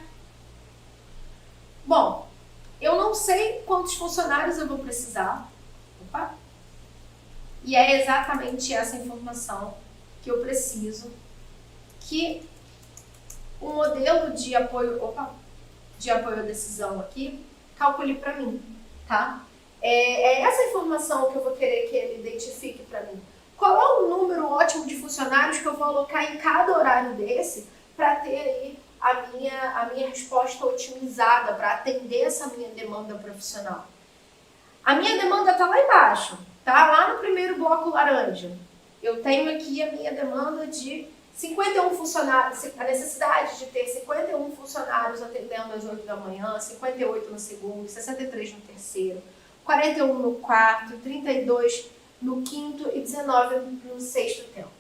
Speaker 1: Bom, eu não sei quantos funcionários eu vou precisar. Opa! E é exatamente essa informação que eu preciso que o modelo de apoio, de apoio à decisão aqui calcule para mim, tá? É essa informação que eu vou querer que ele identifique para mim. Qual é o número ótimo de funcionários que eu vou alocar em cada horário desse para ter aí a minha resposta otimizada, para atender essa minha demanda profissional? A minha demanda está lá embaixo, tá? Lá no primeiro bloco laranja. Eu tenho aqui a minha demanda de 51 funcionários, a necessidade de ter 51 funcionários atendendo às 8 da manhã, 58 no segundo, 63 no terceiro. 41 no quarto, 32 no quinto e 19 no sexto tempo.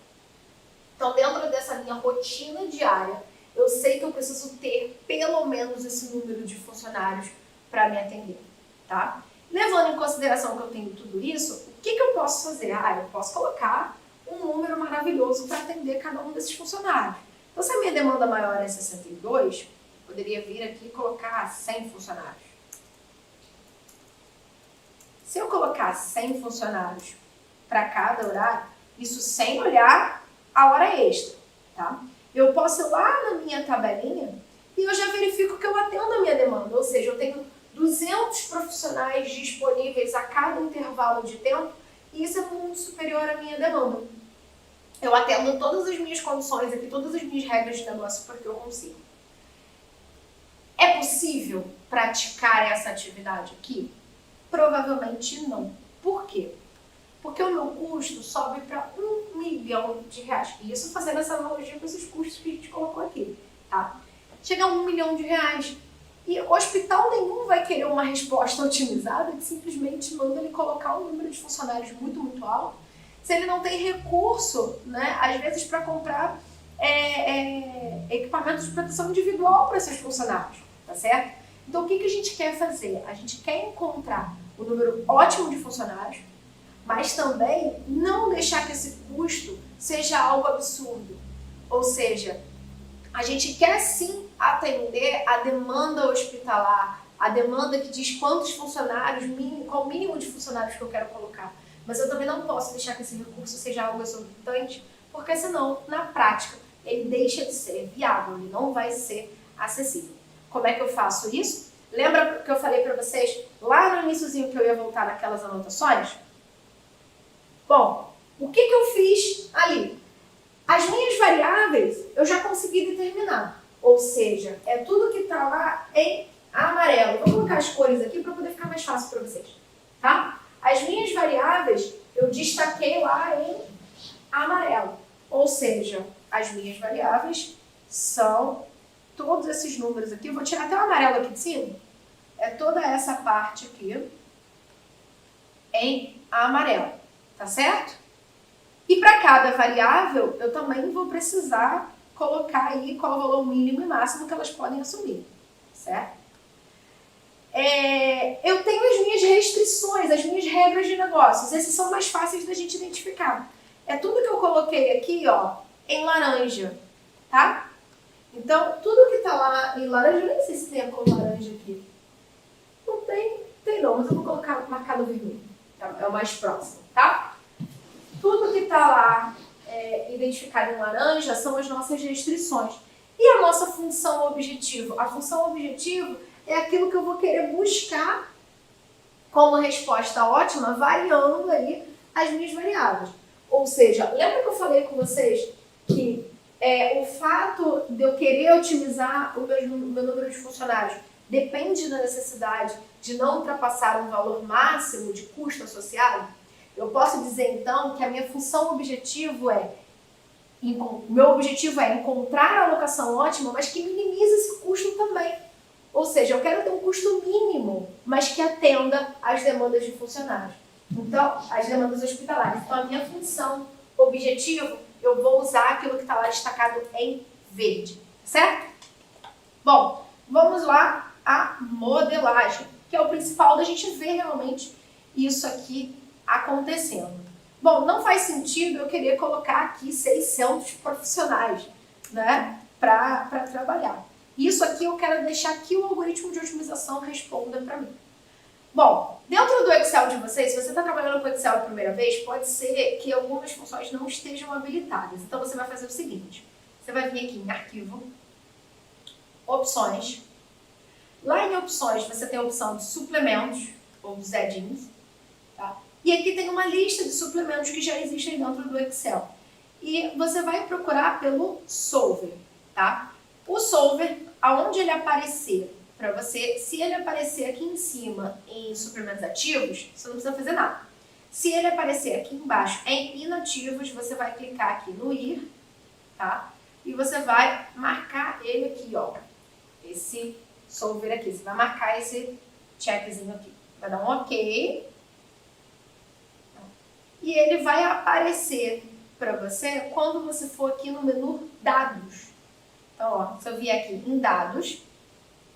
Speaker 1: Então, dentro dessa minha rotina diária, eu sei que eu preciso ter pelo menos esse número de funcionários para me atender, tá? Levando em consideração que eu tenho tudo isso, o que eu posso fazer? Eu posso colocar um número maravilhoso para atender cada um desses funcionários. Então, se a minha demanda maior é 62, poderia vir aqui e colocar 100 funcionários. Se eu colocar 100 funcionários para cada horário, isso sem olhar a hora extra, tá? Eu posso ir lá na minha tabelinha e eu já verifico que eu atendo a minha demanda, ou seja, eu tenho 200 profissionais disponíveis a cada intervalo de tempo e isso é muito superior à minha demanda. Eu atendo todas as minhas condições aqui, todas as minhas regras de negócio porque eu consigo. É possível praticar essa atividade aqui? Provavelmente não. Por quê? Porque o meu custo sobe para R$1 milhão. E isso fazendo essa analogia com esses custos que a gente colocou aqui, tá? Chega a R$1 milhão. E hospital nenhum vai querer uma resposta otimizada que simplesmente manda ele colocar um número de funcionários muito, muito alto, se ele não tem recurso, né, às vezes para comprar equipamentos de proteção individual para esses funcionários, tá certo? Então o que a gente quer fazer? A gente quer encontrar um número ótimo de funcionários, mas também não deixar que esse custo seja algo absurdo. Ou seja, a gente quer sim atender a demanda hospitalar, a demanda que diz quantos funcionários, qual o mínimo de funcionários que eu quero colocar. Mas eu também não posso deixar que esse recurso seja algo exorbitante, porque senão, na prática, ele deixa de ser viável, ele não vai ser acessível. Como é que eu faço isso? Lembra que eu falei para vocês lá no iniciozinho que eu ia voltar naquelas anotações? Bom, o que eu fiz ali? As minhas variáveis eu já consegui determinar, ou seja, é tudo que está lá em amarelo. Vou colocar as cores aqui para poder ficar mais fácil para vocês, tá? As minhas variáveis eu destaquei lá em amarelo, ou seja, as minhas variáveis são todos esses números aqui. Eu vou tirar até o amarelo aqui de cima. É toda essa parte aqui em amarelo, tá certo? E para cada variável, eu também vou precisar colocar aí qual o valor mínimo e máximo que elas podem assumir, certo? Eu tenho as minhas restrições, as minhas regras de negócios. Esses são mais fáceis da gente identificar. É tudo que eu coloquei aqui, ó, em laranja, tá? Então, tudo que tá lá em laranja, eu nem sei se tem a cor laranja aqui. Não tem não, mas eu vou colocar marcado vermelho. É o mais próximo, tá? Tudo que está lá identificado em laranja são as nossas restrições. E a nossa função objetivo? A função objetivo é aquilo que eu vou querer buscar como resposta ótima, variando aí as minhas variáveis. Ou seja, lembra que eu falei com vocês que o fato de eu querer otimizar o meu número de funcionários depende da necessidade de não ultrapassar um valor máximo de custo associado? Eu posso dizer, então, que a minha função objetivo meu objetivo é encontrar a alocação ótima, mas que minimize esse custo também. Ou seja, eu quero ter um custo mínimo, mas que atenda às demandas de funcionários. Então, as demandas hospitalares. Então, a minha função objetivo, eu vou usar aquilo que está lá destacado em verde, certo? Bom, vamos lá à modelagem, que é o principal da gente ver realmente isso aqui acontecendo. Bom, não faz sentido eu querer colocar aqui 600 profissionais, né, para trabalhar. Isso aqui eu quero deixar que o algoritmo de otimização responda para mim. Bom, dentro do Excel de vocês, se você está trabalhando com o Excel a primeira vez, pode ser que algumas funções não estejam habilitadas. Então você vai fazer o seguinte, você vai vir aqui em Arquivo, Opções. Lá em Opções você tem a opção de Suplementos, ou dos add-ins, tá? E aqui tem uma lista de suplementos que já existem dentro do Excel. E você vai procurar pelo Solver, tá? O Solver, aonde ele aparecer para você, se ele aparecer aqui em cima em suplementos ativos, você não precisa fazer nada. Se ele aparecer aqui embaixo em inativos, você vai clicar aqui no ir, tá? E você vai marcar ele aqui, ó. Esse Solver aqui. Você vai marcar esse checkzinho aqui. Vai dar um OK. E ele vai aparecer para você quando você for aqui no menu Dados. Então, ó, se eu vier aqui em Dados,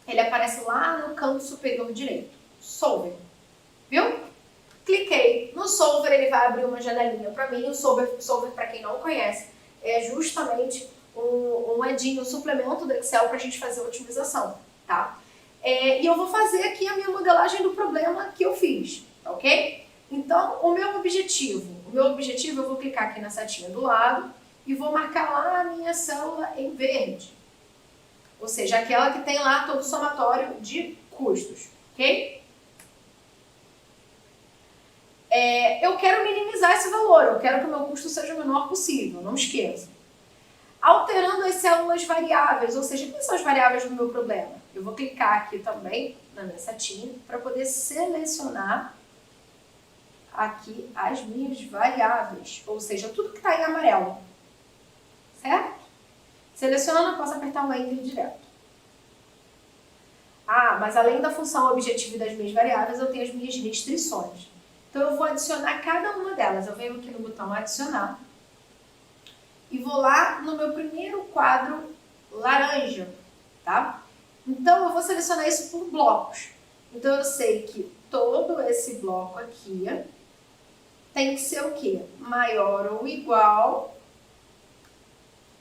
Speaker 1: ele aparece lá no canto superior direito. Solver. Viu? Cliquei no Solver, ele vai abrir uma janelinha para mim. O Solver, para quem não conhece, é justamente um add-in, um suplemento do Excel para a gente fazer a otimização, tá? E eu vou fazer aqui a minha modelagem do problema que eu fiz, tá ok? Então, o meu objetivo, eu vou clicar aqui na setinha do lado e vou marcar lá a minha célula em verde. Ou seja, aquela que tem lá todo o somatório de custos, ok? Eu quero minimizar esse valor, eu quero que o meu custo seja o menor possível, não esqueça. Alterando as células variáveis, ou seja, quais são as variáveis do meu problema? Eu vou clicar aqui também na minha setinha para poder selecionar aqui as minhas variáveis, ou seja, tudo que está em amarelo, certo? Selecionando, eu posso apertar o Enter direto. Mas além da função objetivo e das minhas variáveis, eu tenho as minhas restrições. Então eu vou adicionar cada uma delas. Eu venho aqui no botão adicionar e vou lá no meu primeiro quadro laranja, tá? Então eu vou selecionar isso por blocos. Então eu sei que todo esse bloco aqui tem que ser o quê? Maior ou igual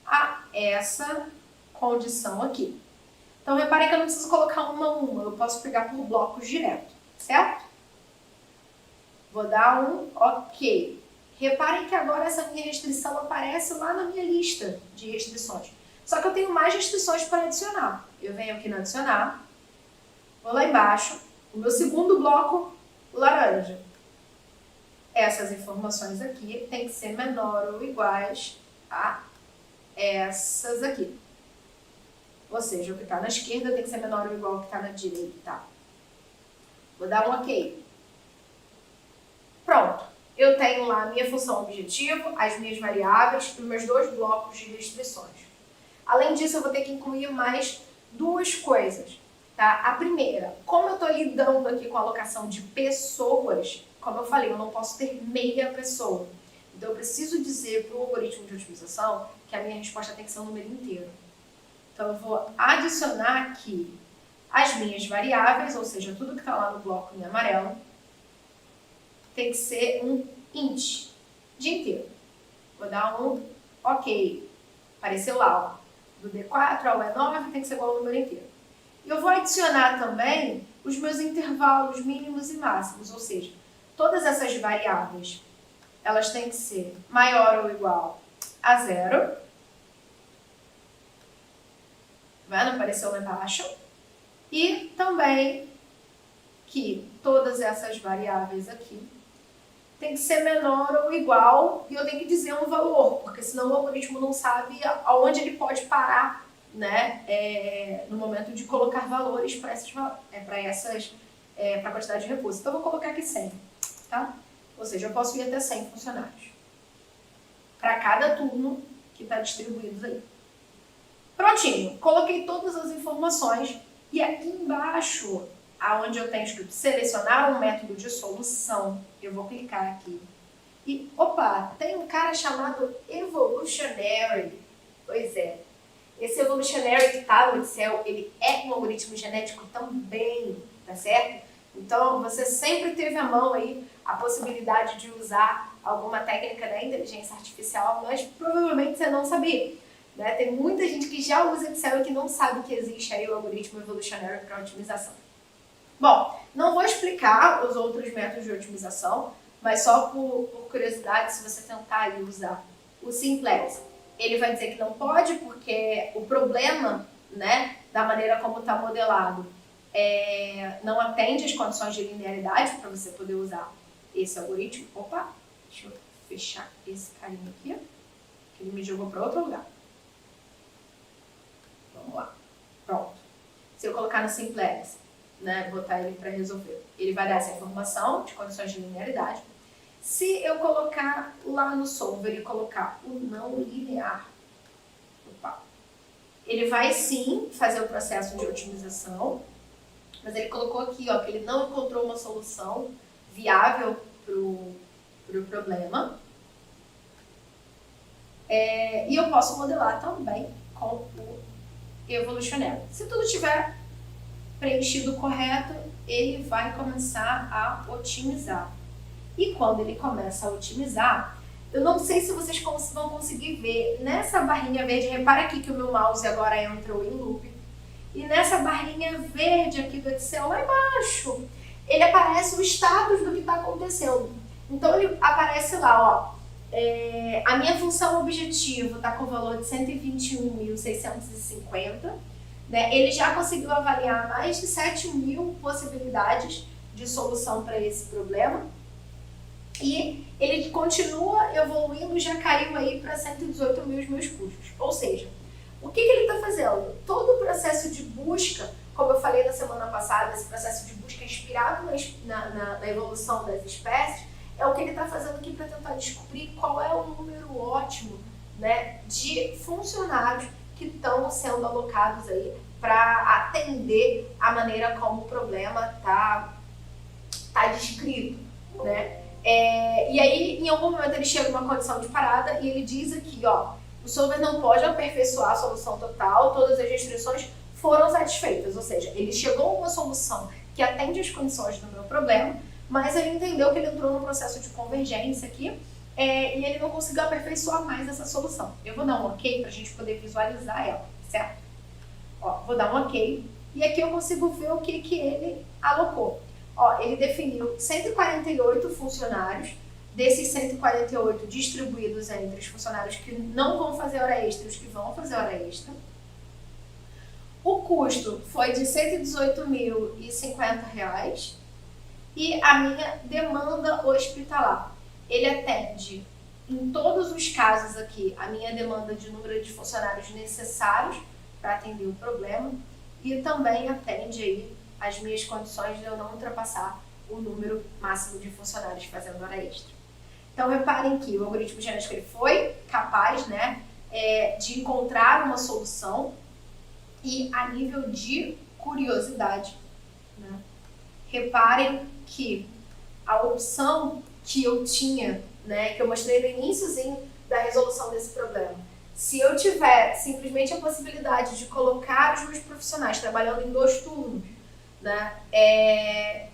Speaker 1: a essa condição aqui. Então reparem que eu não preciso colocar uma a uma, eu posso pegar por blocos direto, certo? Vou dar um OK. Reparem que agora essa minha restrição aparece lá na minha lista de restrições. Só que eu tenho mais restrições para adicionar. Eu venho aqui no adicionar, vou lá embaixo, o meu segundo bloco laranja. Essas informações aqui tem que ser menor ou iguais a essas aqui. Ou seja, o que está na esquerda tem que ser menor ou igual ao que está na direita. Vou dar um OK. Pronto. Eu tenho lá a minha função objetivo, as minhas variáveis e os meus dois blocos de restrições. Além disso, eu vou ter que incluir mais duas coisas. Tá? A primeira, como eu estou lidando aqui com a alocação de pessoas, como eu falei, eu não posso ter meia pessoa. Então, eu preciso dizer para o algoritmo de otimização que a minha resposta tem que ser um número inteiro. Então, eu vou adicionar aqui as minhas variáveis, ou seja, tudo que está lá no bloco em amarelo, tem que ser um int, dia inteiro. Vou dar um OK. Apareceu lá, ó. Do D4 ao E9 tem que ser igual ao número inteiro. E eu vou adicionar também os meus intervalos mínimos e máximos, ou seja, todas essas variáveis, elas têm que ser maior ou igual a 0. Vendo? Apareceu lá embaixo. E também que todas essas variáveis aqui tem que ser menor ou igual, e eu tenho que dizer um valor, porque senão o algoritmo não sabe aonde ele pode parar, né, no momento de colocar valores para a quantidade de recursos. Então eu vou colocar aqui 100, tá? Ou seja, eu posso ir até 100 funcionários para cada turno que está distribuído aí. Prontinho, coloquei todas as informações e aqui embaixo, aonde eu tenho escrito selecionar um método de solução, eu vou clicar aqui. E, opa, tem um cara chamado Evolutionary. Pois é, esse Evolutionary que está no Excel, ele é um algoritmo genético também, tá certo? Então, você sempre teve à mão aí a possibilidade de usar alguma técnica da inteligência artificial, mas provavelmente você não sabia. Né? Tem muita gente que já usa Excel e que não sabe que existe aí o algoritmo Evolutionary para otimização. Bom, não vou explicar os outros métodos de otimização, mas só por curiosidade, se você tentar aí usar o Simplex, ele vai dizer que não pode, porque o problema, né, da maneira como está modelado, não atende às condições de linearidade para você poder usar esse algoritmo. Opa, deixa eu fechar esse carinha aqui, que ele me jogou para outro lugar. Vamos lá. Pronto. Se eu colocar no Simplex, né, botar ele para resolver, ele vai dar essa informação de condições de linearidade. Se eu colocar lá no Solver e colocar o não linear, opa, ele vai sim fazer o processo de otimização, Mas ele colocou aqui, ó, que ele não encontrou uma solução viável pro problema. E eu posso modelar também com o Evolutionary. Se tudo estiver preenchido correto, ele vai começar a otimizar. E quando ele começa a otimizar, eu não sei se vocês vão conseguir ver nessa barrinha verde, repara aqui que o meu mouse agora entrou em loop, e nessa barrinha verde aqui do Excel, lá embaixo, ele aparece o status do que está acontecendo. Então ele aparece lá, ó, a minha função objetivo está com o valor de 121.650, né? Ele já conseguiu avaliar mais de 7.000 possibilidades de solução para esse problema e ele continua evoluindo, já caiu aí para 118.000 os meus custos. Ou seja, o que ele está fazendo? Todo o processo de busca, como eu falei na semana passada, esse processo de busca inspirado na evolução das espécies, é o que ele está fazendo aqui para tentar descobrir qual é o número ótimo, né, de funcionários que estão sendo alocados aí para atender a maneira como o problema tá descrito, né? E aí, em algum momento, ele chega numa condição de parada e ele diz aqui, ó, o solver não pode aperfeiçoar a solução total, todas as restrições foram satisfeitas, ou seja, ele chegou a uma solução que atende às condições do meu problema, mas ele entendeu que ele entrou num processo de convergência aqui e ele não conseguiu aperfeiçoar mais essa solução. Eu vou dar um ok para a gente poder visualizar ela, certo? Ó, vou dar um ok e aqui eu consigo ver o que ele alocou. Ó, ele definiu 148 funcionários, desses 148 distribuídos entre os funcionários que não vão fazer hora extra e os que vão fazer hora extra. O custo foi de R$ 118.050 e a minha demanda hospitalar. Ele atende, em todos os casos aqui, a minha demanda de número de funcionários necessários para atender o problema e também atende aí as minhas condições de eu não ultrapassar o número máximo de funcionários fazendo hora extra. Então, reparem que o algoritmo genético ele foi capaz, né, de encontrar uma solução e a nível de curiosidade, né, reparem que a opção que eu tinha, né, que eu mostrei no iníciozinho da resolução desse problema, se eu tiver simplesmente a possibilidade de colocar os meus profissionais trabalhando em 2 turnos, né,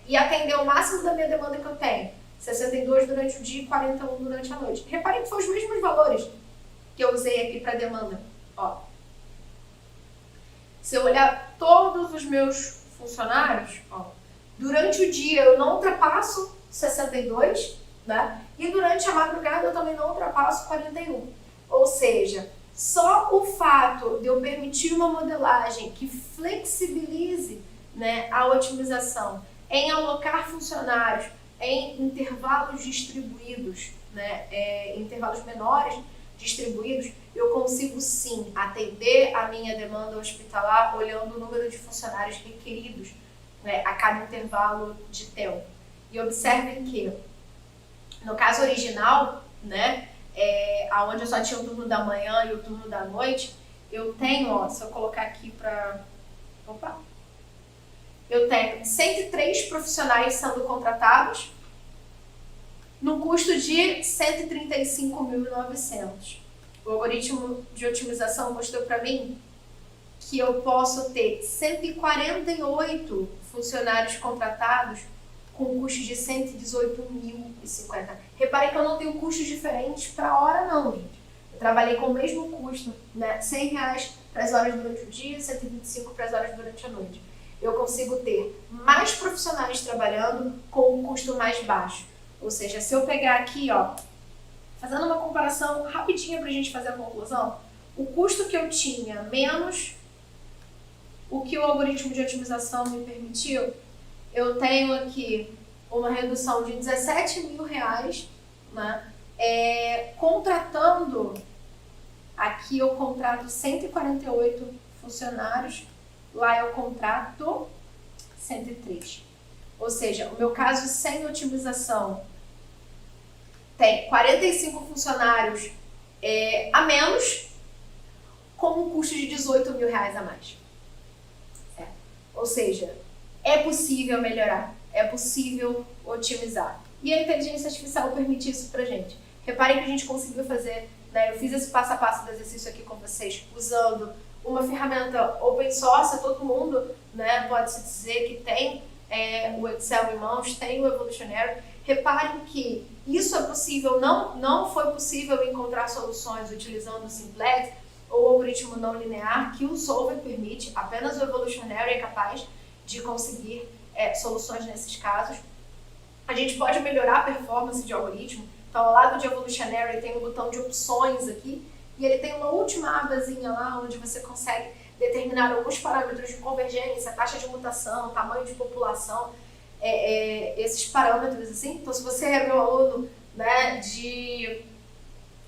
Speaker 1: e atender o máximo da minha demanda que eu tenho, 62 durante o dia e 41 durante a noite. Reparem que foram os mesmos valores que eu usei aqui para demanda. Ó. Se eu olhar todos os meus funcionários, ó, durante o dia eu não ultrapasso 62, né? E durante a madrugada eu também não ultrapasso 41. Ou seja, só o fato de eu permitir uma modelagem que flexibilize, né, a otimização em alocar funcionários em intervalos distribuídos, né, intervalos menores distribuídos, eu consigo sim atender a minha demanda hospitalar olhando o número de funcionários requeridos, né, a cada intervalo de tempo. E observem que, no caso original, né, onde eu só tinha o turno da manhã e o turno da noite, eu tenho, ó, se eu colocar aqui para... Opa! Eu tenho 103 profissionais sendo contratados no custo de 135.900. O algoritmo de otimização mostrou para mim que eu posso ter 148 funcionários contratados com custo de 118.050. Reparem que eu não tenho custos diferentes para hora não, gente. Eu trabalhei com o mesmo custo, né? R$100 para as horas durante o dia, 125 para as horas durante a noite. Eu consigo ter mais profissionais trabalhando com um custo mais baixo. Ou seja, se eu pegar aqui, ó, fazendo uma comparação rapidinha para a gente fazer a conclusão, o custo que eu tinha menos o que o algoritmo de otimização me permitiu, eu tenho aqui uma redução de R$17.000, né? Contratando, aqui eu contrato 148 funcionários, lá eu contrato 103. Ou seja, o meu caso sem otimização tem 45 funcionários a menos, com um custo de R$18.000 a mais. Certo? Ou seja, é possível melhorar, é possível otimizar. E a inteligência artificial permite isso pra gente. Reparem que a gente conseguiu fazer, né? Eu fiz esse passo a passo do exercício aqui com vocês, usando uma ferramenta open source, todo mundo, né, pode-se dizer que tem o Excel em mãos, tem o Evolutionary. Reparem que isso é possível, não foi possível encontrar soluções utilizando o Simplex ou o algoritmo não linear que o Solver permite, apenas o Evolutionary é capaz de conseguir soluções nesses casos. A gente pode melhorar a performance de algoritmo, então ao lado de Evolutionary tem um botão de opções aqui, e ele tem uma última abazinha lá onde você consegue determinar alguns parâmetros de convergência, taxa de mutação, tamanho de população, esses parâmetros assim. Então se você é meu aluno, né, de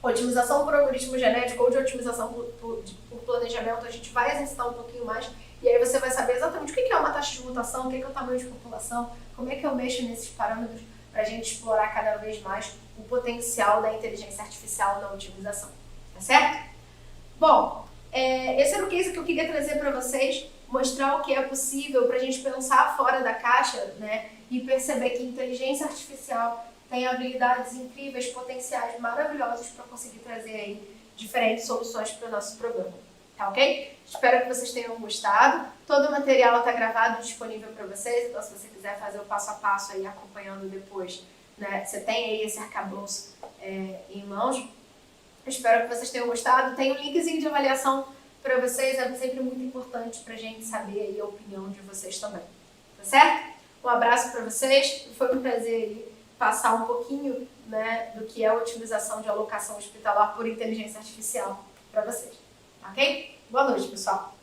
Speaker 1: otimização por algoritmo genético ou de otimização por planejamento, a gente vai exercitar um pouquinho mais e aí você vai saber exatamente o que é uma taxa de mutação, o que é o tamanho de população, como é que eu mexo nesses parâmetros para a gente explorar cada vez mais o potencial da inteligência artificial na otimização. Tá certo? Bom, esse era o case que eu queria trazer para vocês, mostrar o que é possível para a gente pensar fora da caixa, né, e perceber que inteligência artificial tem habilidades incríveis, potenciais maravilhosos para conseguir trazer aí diferentes soluções para o nosso problema. Tá ok? Espero que vocês tenham gostado. Todo o material está gravado, disponível para vocês, então se você quiser fazer o passo a passo aí acompanhando depois, né, você tem aí esse arcabouço em mãos. Espero que vocês tenham gostado. Tem um linkzinho de avaliação para vocês, é sempre muito importante para a gente saber aí a opinião de vocês também. Tá certo? Um abraço para vocês, foi um prazer aí passar um pouquinho, né, do que é a otimização de alocação hospitalar por inteligência artificial para vocês. Ok? Boa noite, pessoal!